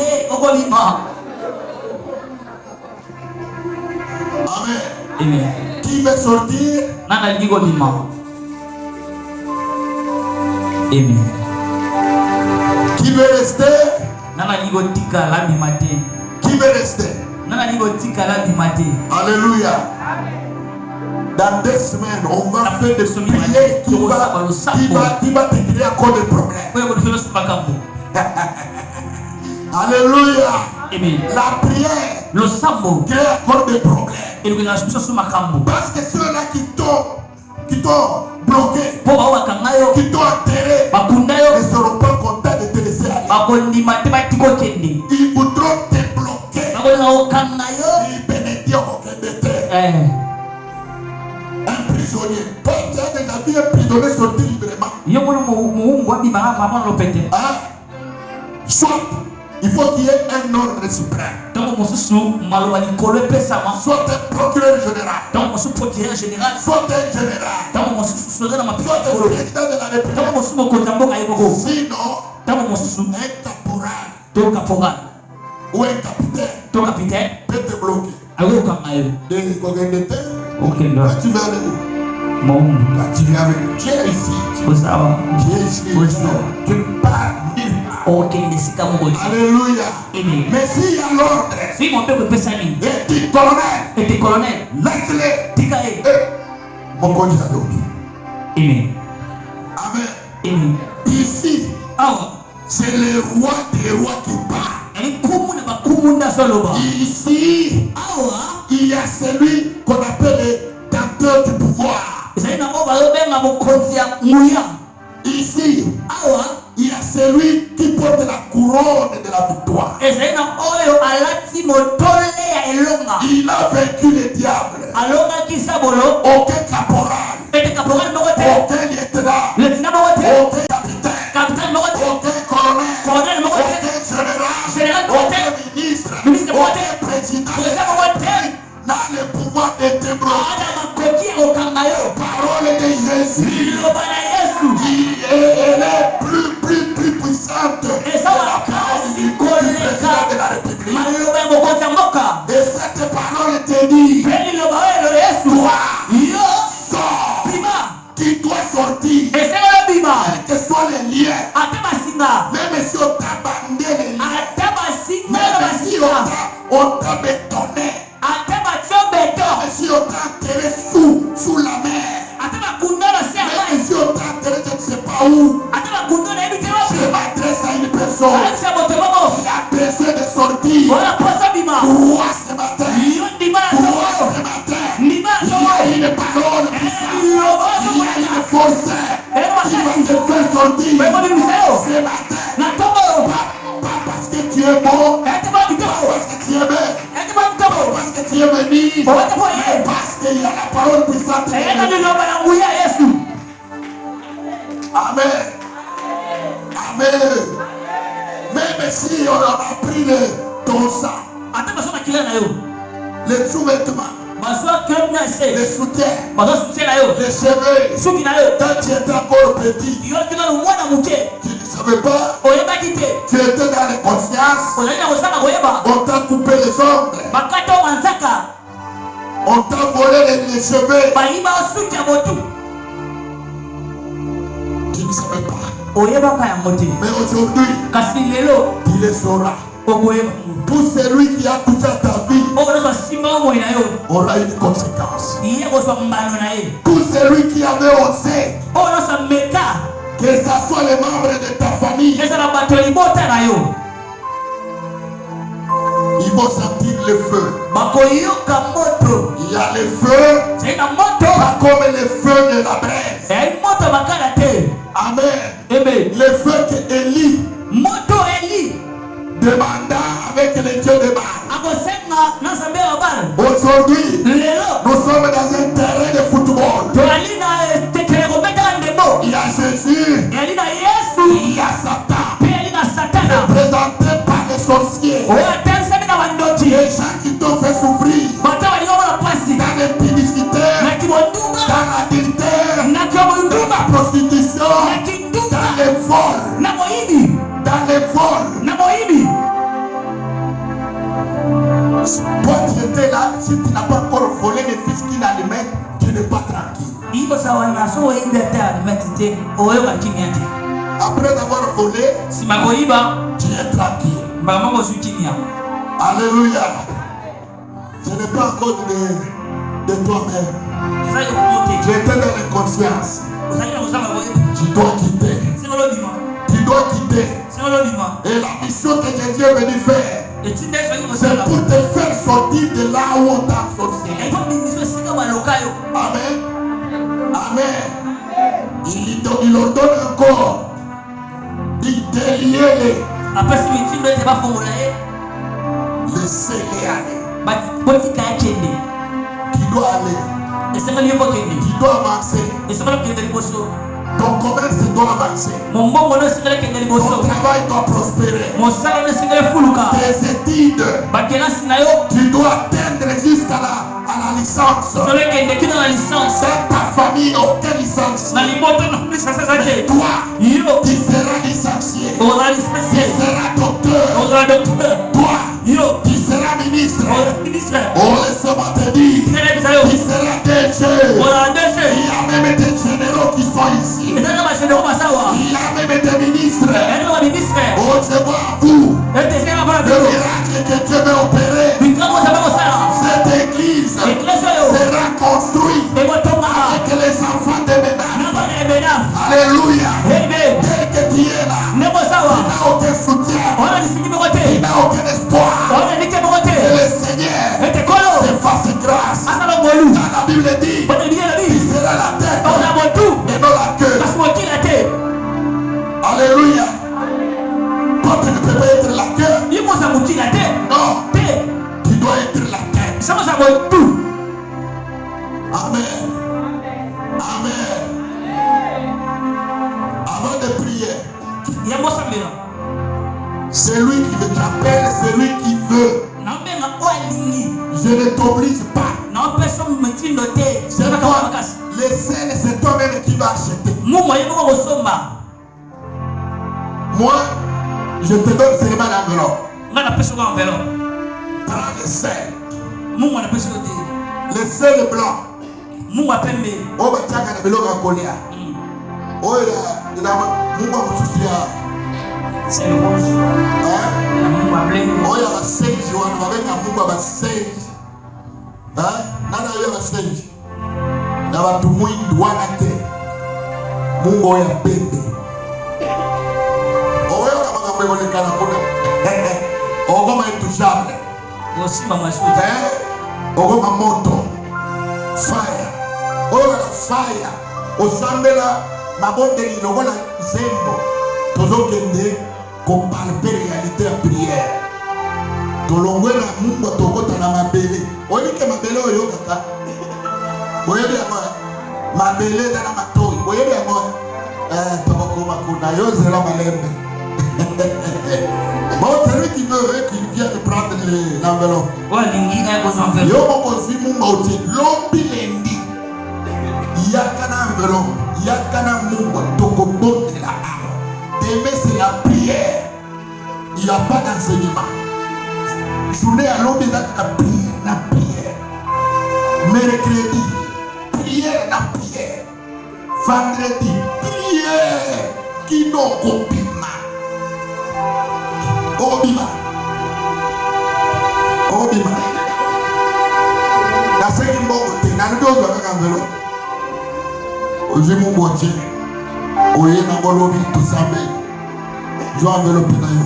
Amen. Amen. Qui veut sortir? Amen. Qui veut rester? Qui veut rester? Alléluia. Dans 2 semaines, on va faire des prières qui va te créer encore des problèmes. Alléluia. Amen. La prière crée encore des problèmes. Parce que ceux-là qui t'ont bloqué, qui t'ont enterré, ne seront pas contents de te laisser aller. Ils voudront te bloquer. Ils bénédictent aucun de tes. Un prisonnier. Toi, tu as déjà vu un prisonnier sortir librement. Soit il faut qu'il y ait un ordre suprême. Soit un procureur général. Soit un général. soit le président de la République, sinon un caporal ou un capitaine peut te bloquer. Tu vas aller où? Tu viens avec nous. Tu es ici. Tu es ici. Tu ne pars nulle part. Alléluia. Mais s'il y a l'ordre, et dit colonel, laisse-les. Mon Dieu a donné. Amen. Ici, c'est le roi des rois qui parle. Ici, il y a celui qu'on appelle le tenteur du pouvoir. Ici, il y a celui qui porte la couronne de la victoire. Il a vaincu le diable. Aucun caporal, aucun lieutenant, aucun capitaine, aucun colonel, aucun général, aucun ministre, aucun président n'a le pouvoir de te bloquer. La parole de Jésus, elle est plus puissante que la parole du président de la République. Et cette parole te dit, toi, sors. Tu dois sortir. Quels que soient les liens, même si on t'a bandé les liens, même si on t'a bétonné, même si on t'a enterré sous la mer, même si on t'a enterré je ne sais pas où, je m'adresse à une personne qui a besoin de sortir. Toi ce matin, il y a une parole puissante, il y a une force qui va te faire sortir ce matin. Pas parce que tu es bon, pas parce que tu es belle, pas parce que tu es béni, mais parce qu'il y a la parole puissante. Amen. Amen. Même si on a pris ton sang, les sous-vêtements, les soutiens, les cheveux, quand tu étais encore petit, tu ne savais pas, tu étais dans les consciences, on t'a coupé les ongles, on t'a volé les cheveux, tu ne savais pas. Mais aujourd'hui, tu le sauras. Tout celui qui a touché à ta vie aura une conséquence. Tout celui qui avait osé, que ce soit les membres de ta famille, ils vont sentir le feu. Il y a le feu, pas comme le feu de la braise. Amen. Le feu que Élie demanda avec les dieux de Baal. Aujourd'hui, nous sommes dans un terrain de football. Il y a Jésus, il y a Satan, représenté par les sorciers, les gens qui t'ont fait souffrir, dans l'impudicité, dans l'adultère, dans la prostitution, dans les vols, Toi tu étais là, si tu n'as pas encore volé les fils qu'il allait, tu n'es pas tranquille. Après avoir volé, tu es tranquille. Alléluia. Ce n'est pas encore de toi-même. Tu étais dans l'inconscience. Tu dois quitter. Tu dois quitter. Et la mission que Jésus est venu faire, c'est pour te faire sortir de là où on t'a sorti. Amen. Amen. Il leur donne encore. Il délie. Laissez-les aller. Qui doit aller. Qui doit avancer. Ton commerce doit avancer. Ton travail doit prospérer. Tes études, tu dois atteindre jusqu'à à la licence. Dans ta famille, aucune licence. Mais toi, tu seras licencié. Tu seras docteur. Toi, tu seras ministre. Oh, laisse-moi te dire, tu seras DG. Il y a même des généraux qui sont ici. Il y a même des ministres. Oh, je vois vous. Le miracle que Dieu veut opérer. Cette église sera construite avec les enfants de Ménage. Alléluia. Dès que tu es là, il n'a aucun soutien. Il n'a aucun espoir. Et le Seigneur te fasse grâce. Dans la Bible dit, il sera la tête et non la queue. Alléluia. Toi, tu ne peux pas être la queue. Non. Tu dois être la tête. Amen. Amen. Avant de prier, c'est lui qui te t'appelle, c'est lui qui veut. Je ne t'oblige pas. C'est toi, les scènes, c'est toi-même qui vas acheter. Moi, je te donne seulement l'enveloppe. Prends le sel. Le sel blanc. Oh, bah, tiens, quand le à Kolia. Oh, il a c'est le rouge. Oh, il y a 6 jours, on va avec un 6. Nana, il y a 6. Il y a tout le monde doit être. Mungo ya bébé. Oh, il y a un peu de canapé. Oh, comment intouchable. Aussi, maman, oh, comment moto. Fire. Oh, fire. Au Sambela, ma bonne délit, le voilà, Zembo. Toujours qu'il qu'on parle de réalité à prière. Tolongwe na mungu tokota na mabele. Oni ke mabele oyo kaka. Boye bien moi. Mabele na matoi. Boye bien moi. Toko makuna yo zela malembe. Bon, celui qui veut qu'il vienne prendre l'enveloppe. Yo moko si mungu oti lombi lendi. Yakana enveloppe. Yakana mungu toko bonde la âme. Aimer c'est la prière. Il n'y a pas d'enseignement. Journée à l'homme, il y a la prière. Mercredi, prière la prière. Vendredi, prière. Qui n'ont qu'Obima. Obima. La seconde bonne, dans le dos de la enveloppe. Aujourd'hui, mon bon Dieu. Oye na bolobi tout ça mais je enveloppe na yo.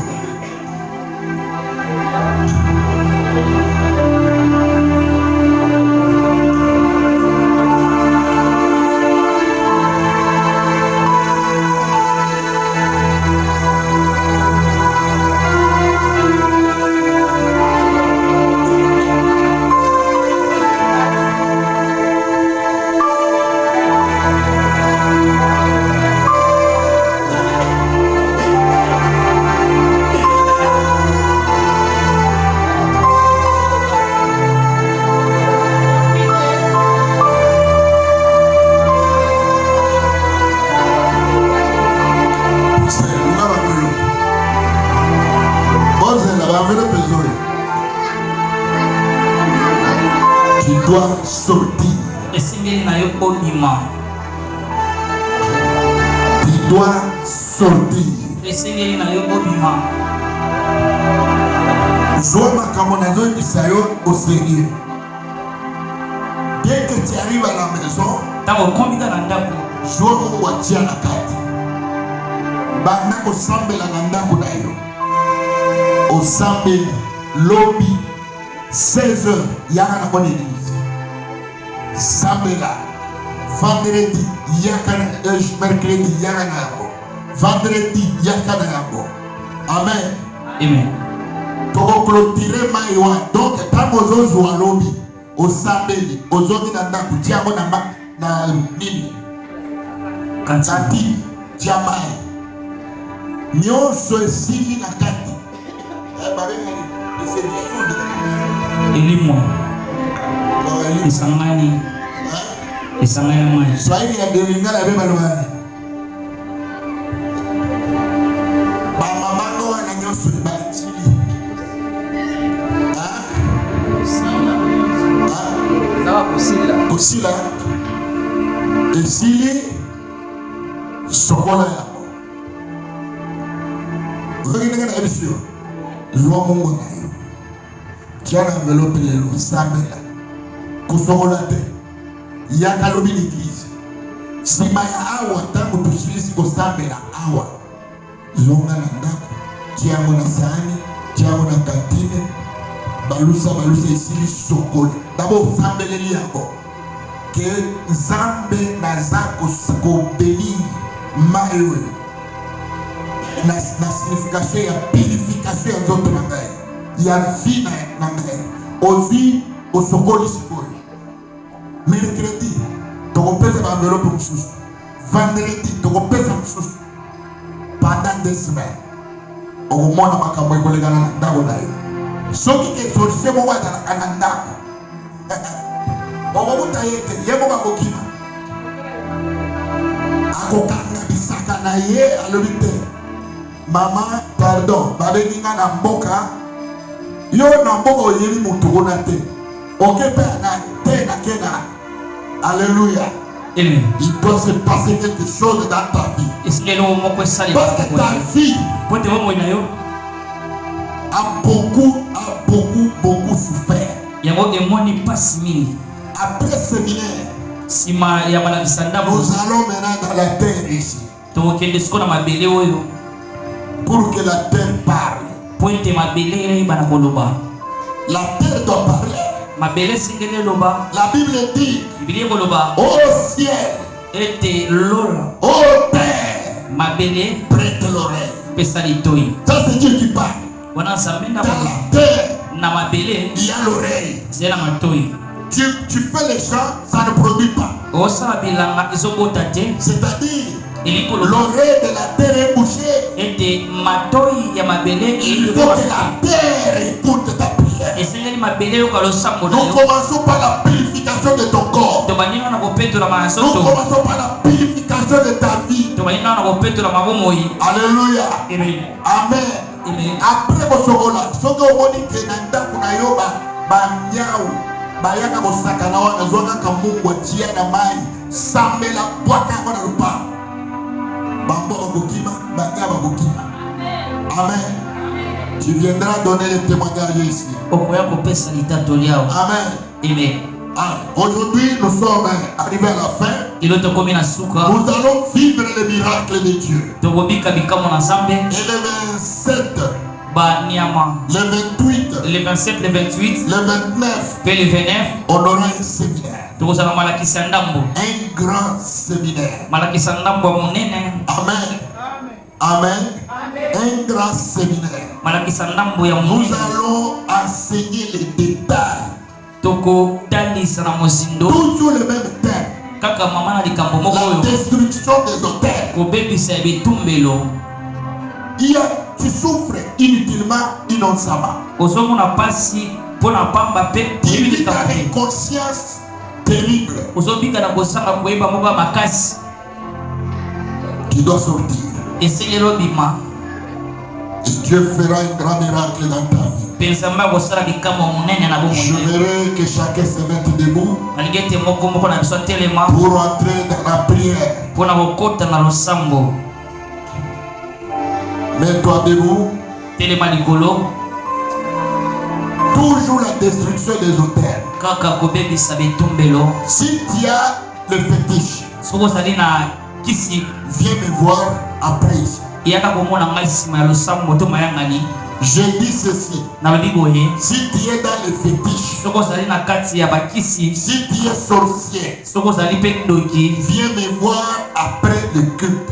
Tu dois sortir. Tu dois sortir. Zoma kamonazo isayo au sérieux. Dès que tu arrives à la maison, joue mon voiture à la carte. Banako sambela nandako na yo. Au samedi, lobby, 16h, yaka na bonne église. Sambela, vendredi, yaka na mercredi, yaka na yako. Vendredi, yaka na yako. Amen. Amen. Toko clôturer maïwa. Donc, quand vous avez un lobby, au samedi, aux autres nandako, tiamo na nini. Kanti, tiamai. Nyonso esili na kati. Elimwa. Isangani. Isangani mai. Swahili ya Lingala beba lwani. Mama mango ananyosu bachili. Sawa kusila. Kusila. Esili sokola yako. Wewe ngana ebisio. Luwa Mungu nayo. Kiana envelope lelo sambela. Kusokola te. Yakalobi l'église. Sima ya awa tangu tushilisi kusambela awa. Longa na ndako. Kiango na sahani. Kiango na kantine. Balusa esili sokola. D'abord sambeleli yako. Que Zambe na zako skobeli mawe. Na signification ya purification ya nzoto na ngai. Ya vie na ngai. Ovi osokoli sikoyo. Mercredi tokopesa ba enveloppe mususu. Vendredi tokopesa mususu. Pendant 2 semaines. Okomona makambo ekolekana na ndako na yo. Soki ke solution mo wata na ndako. Okobuta yete yebo bakokima. Akokanga bisaka na ye alobite. Mama, pardon, babenga na mboka. Yo na mboka oyeli mutu na te. Okepe na te na kena. Alléluia. Amen. Il doit se passer quelque chose dans ta vie. Parce que ta vie a beaucoup souffert. Après ce séminaire, nous allons maintenant dans la terre ici. Pour que la terre parle. La terre doit parler. La Bible dit, ô ciel, ô terre, prête l'oreille. Ça c'est Dieu qui parle. Dans la terre, il y a l'oreille. Tu fais les chants, ça ne produit pas. C'est-à-dire, l'oreille de la terre est bouchée. Il faut que la terre écoute ta prière. Nous commençons par la purification de ton corps. Nous commençons par la purification de ta vie. Alléluia. Amen. Après Bosogola, Sogo Monique Nanda Kunayoba, Banyao, Bayaka Bosakana, Zoga Kamungo, Tiana Mai, Samela, Boaka Rupa, Bambo Bokima, Bangaba Bokima. Amen. Tu viendras donner les témoignages ici. Amen. Aujourd'hui, nous sommes arrivés à la fin. Nous allons vivre les miracles de Dieu. Et le 27, le 28, le 27, le 28, le 29, et le 29, on aura un séminaire. Un grand séminaire. Amen. Amen. Un grand séminaire. Nous allons enseigner les détails. Toujours le même thème. La destruction des hôtels. Tu souffres inutilement, innocemment. Tu as une conscience terrible. Tu dois sortir. Et Dieu fera un grand miracle dans ta vie. Je verrai que chacun se mette debout pour entrer dans la prière. Mets-toi debout. Toujours la destruction des hôtels. Si tu as le fétiche, viens me voir après ici. Je dis ceci. Si tu es dans le fétiche, si tu es sorcier, viens me voir après le culte.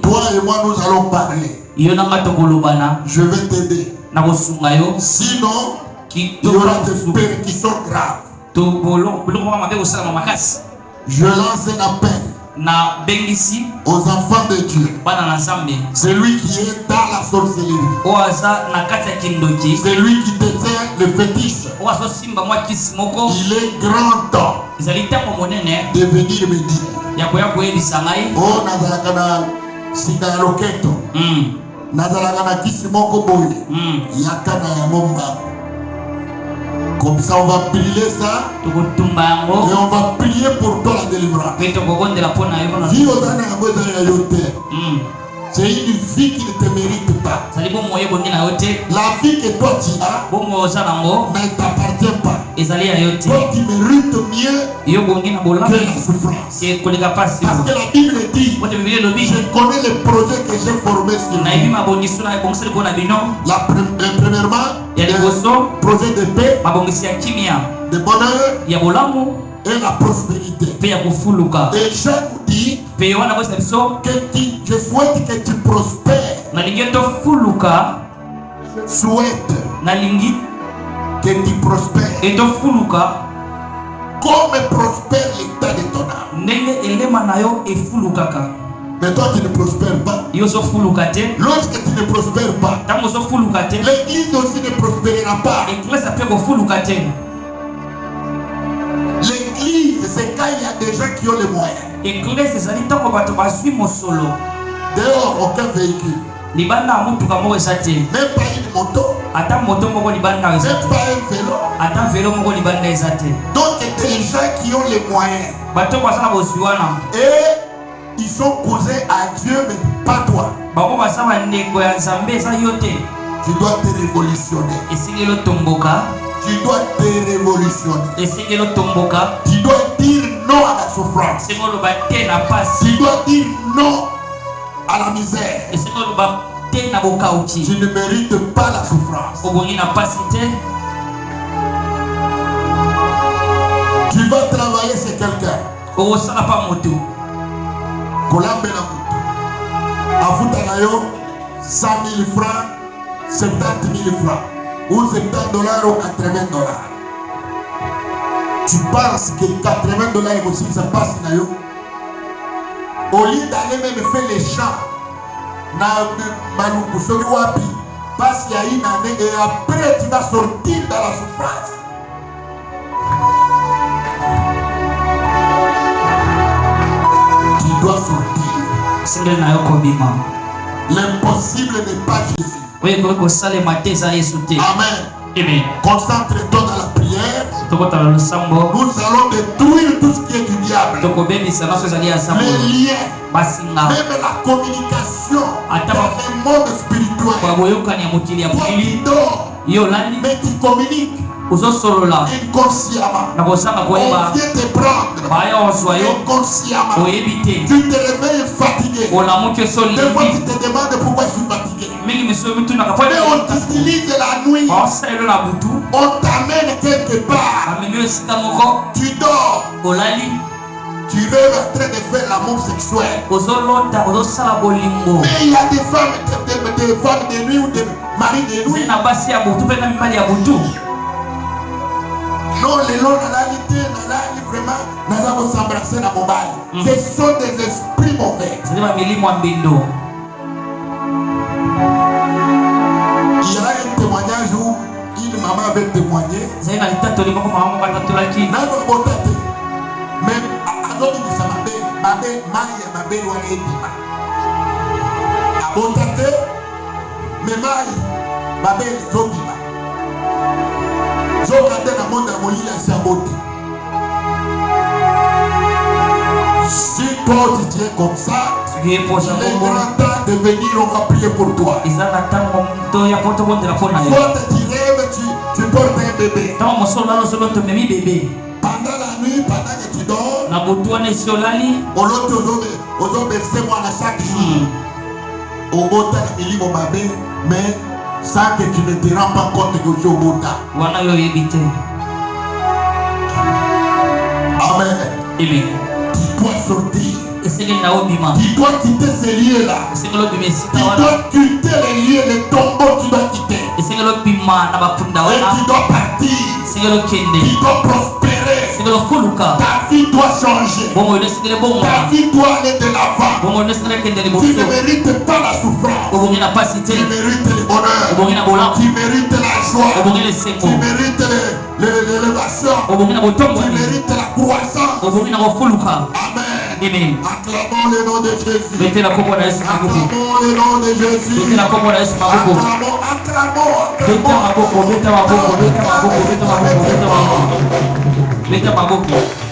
Toi et moi, nous allons parler. Je vais t'aider. Sinon, il y aura des percussions graves. Je lance un appel aux enfants de Dieu. Celui qui est dans la sorcellerie, celui qui détient le fétiche. Il est grand temps de venir me dire. Oh, Nazalakana, Sina Loketo. Nazalakana Kisimoko Boy. Yakana Yamomba. Comme ça, on va prier ça. Et on va prier pour toi la délivrance. C'est une vie qui ne te mérite pas. La vie que toi tu as ne t'appartient pas. Toi tu mérites mieux que la souffrance. Parce que la Bible dit, je connais les projets que j'ai formés sur vous. Premièrement, projet de paix, de bonheur et la prospérité. Et je vous dis que je souhaite que tu prospères. Je souhaite que tu prospères. Comme prospère l'état de ton âme. Mais toi tu ne prospères pas. Lorsque tu ne prospères pas, l'église aussi ne prospérera pas. L'église, c'est quand il y a des gens qui ont les moyens. Dehors, aucun véhicule. Même pas une moto. Même pas un vélo. Donc des gens qui ont les moyens. Et ils sont causés à Dieu, mais pas toi. Tu dois te révolutionner. Tu dois te révolutionner. Tu dois dire non à la souffrance. Tu dois dire non à la misère. Tu ne mérites pas la souffrance. Tu vas travailler chez quelqu'un. Afutanayo 100 000 francs, 70 000 francs, ou $70 ou $80. Tu penses que $80 aussi ça passe na yo? Au lieu d'aller même faire les champs, na maluku soki wapi, passe ya une année et après tu vas sortir dans la souffrance. Tu dois sortir. L'impossible n'est pas Jésus. Amen. Concentre-toi dans la prière. Nous allons détruire tout ce qui est du diable. Les liens, même la communication dans le monde spirituel. Toi qui dors, mais tu communiques inconsciemment. On vient te prendre inconsciemment. Tu te réveilles fatigué. Des fois tu te demandes pourquoi je suis fatigué. Mais on t'utilise la nuit. On t'amène quelque part. Tu dors. Tu rêves en train de faire l'amour sexuel. Mais il y a des femmes de nuit ou des maris de nuit. Non, les longs réalité, vraiment, nous allons s'embrasser dans mon bail. Ce sont des esprits mauvais. Il y a un témoignage où une maman avait témoigné. Mais si toi tu es comme ça, il est grand temps de venir, on va prier pour toi. Soit tu rêves, tu portes un bébé. Pendant la nuit, pendant que tu dors, on bercer moi chaque jour. Au bota de Mili Mobabé, mais sans que tu ne te rends pas compte que tu es au bota. Amen. Tu dois sortir. Tu dois quitter ces lieux-là. Tu dois quitter les lieux, les tombeaux, tu dois quitter. Et tu dois partir. Tu dois prospérer. Ta vie doit changer. Ta vie doit aller de l'avant. Tu ne mérites pas la souffrance. Tu mérites le bonheur. Tu mérites l'argent. joie. Tu mérites l'élévation. Tu mérites la croissance. Amen. Acclamons le nom de Jésus. Acclamons le nom de Jésus.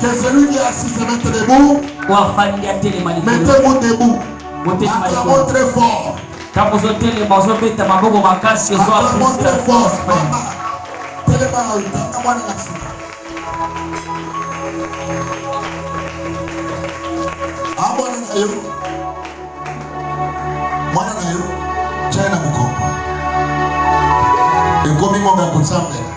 Que celui qui est assis se mette debout. Mettez-vous debout. Acclamons très fort. Acclamons très fort. Mwana na yo chana mukombo ekomi ngombe kutsambela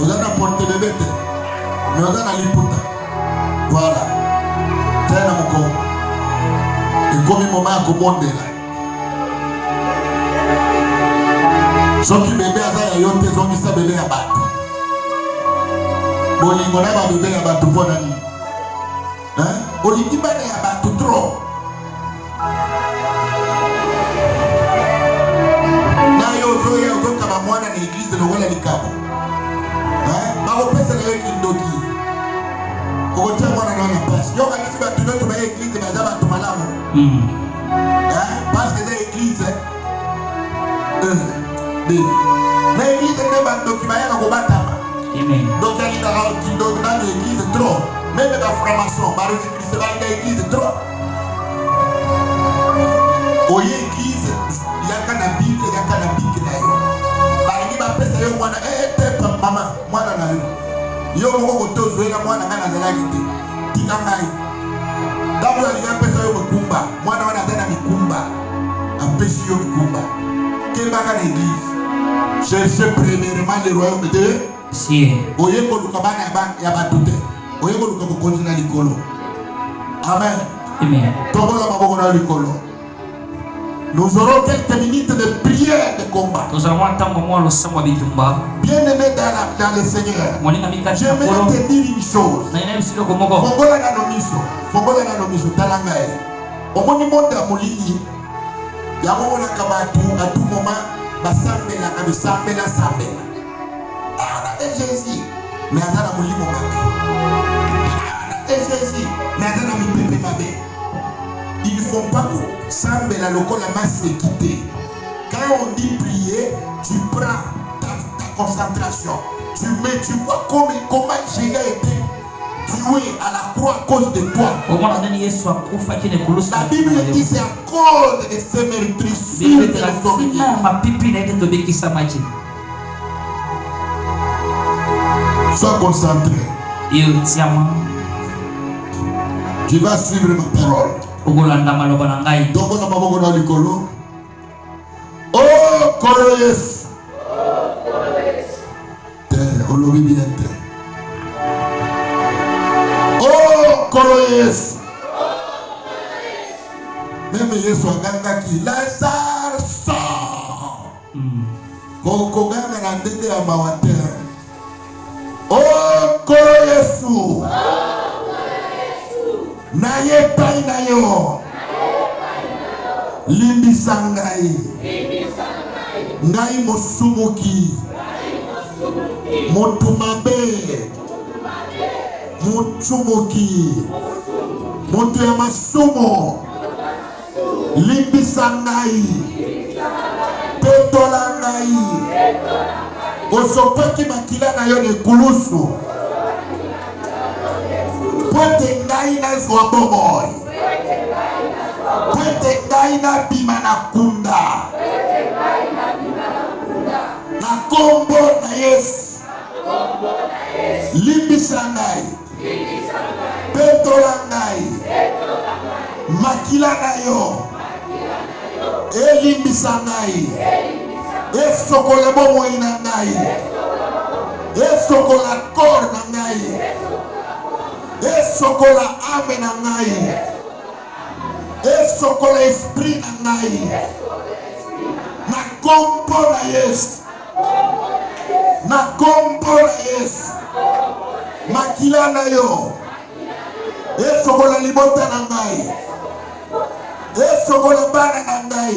uzana porte de bete uzana liputa voilà chana mukombo ekomi moma ya kobondela soki bebe aza ya yo te zongisa bebe ya bato bolingo na ba bebe ya bato mpona nini olingi bana ya bato trop na yo ozoya ozokaba mwana na eglize lokola likabo bakopesela yo kindoki okotia mwana na yo na pasi yo kanisi bato nyonso baya eglize baza bato malamu parce que eza eglize na eglize nde bandoki bayaka kobatama donc alingaka kindoki nano eglize trop. Même la franc-maçon, par Jésus-Christ, c'est l'église trop. Oye église, il y a qu'un Bible, il y a qu'un Bible d'ailleurs. Par exemple, après ça, il y a maman, moi dans la rue. Il y a un côté où il y a moi dans la réalité. Tikangai. D'abord, il y a un peu de kumba. Moi dans la kumba. Un péché de kumba. Quelle est l'église? Cherchez premièrement le royaume de Dieu. Si. Oye, pour le cabane, il y a pas tout. Amen. Nous aurons quelques minutes de prière de combat. Bien aimé dans le Seigneur, j'aimerais te dire une chose. Jésus, mais il ne faut pas que semble la local la masse équité. Quand on dit prier, tu prends ta concentration. Tu vois comment Jésus a été tué à la croix à cause de toi. La Bible dit c'est à cause de ces meurtrissures de l'autorité. Sois concentré. Tu vas suivre ma parole. Oh, Koloyes. Oh, Koloyes. Même Yesu aganga ki Lazare sort. Kokoganga na ndende ya mawater. Oh, Koloyesu. Na yepai na yo limbisa ngai ngai mosumuki motu mabe motsumuki motu ya masumo limbisa ngai petola ngai osopaki makila na yo nekulusu Pote ngai na zwa boboy. Pote ngai na bima na kunda. Na kombo na Yesu. Limbisa ngai. Petola ngai. Makila na yo. Elimbisa ngai. Esokola bomo ina ngai. Esokola kor na ngai. Esokola ame na ngai. Esokola esprit na ngai. Na kombo na Yesu. Na kombo na Yesu. Makila na yo. Esokola libota na ngai. Esokola bana na ngai.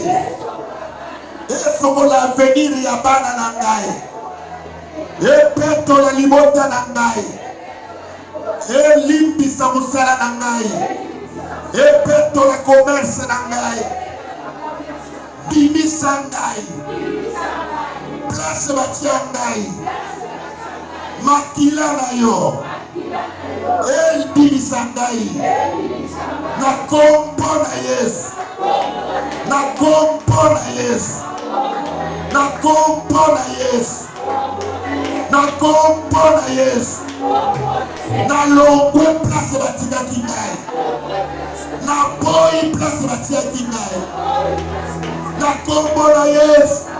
esokola avenir ya bana na ngai, epetola libota na ngai, elimbisa mosala na ngai, epetola commerce na ngai, bimisa ngai, place batia ngai, makila na yo, elibisa ngai, na kombo na Yesu, na kombo na Yesu, na kombo na Yesu, na kombo na Yesu, na longwe place batikaki ngai, na boyi place batikaki ngai, na kombo na Yesu.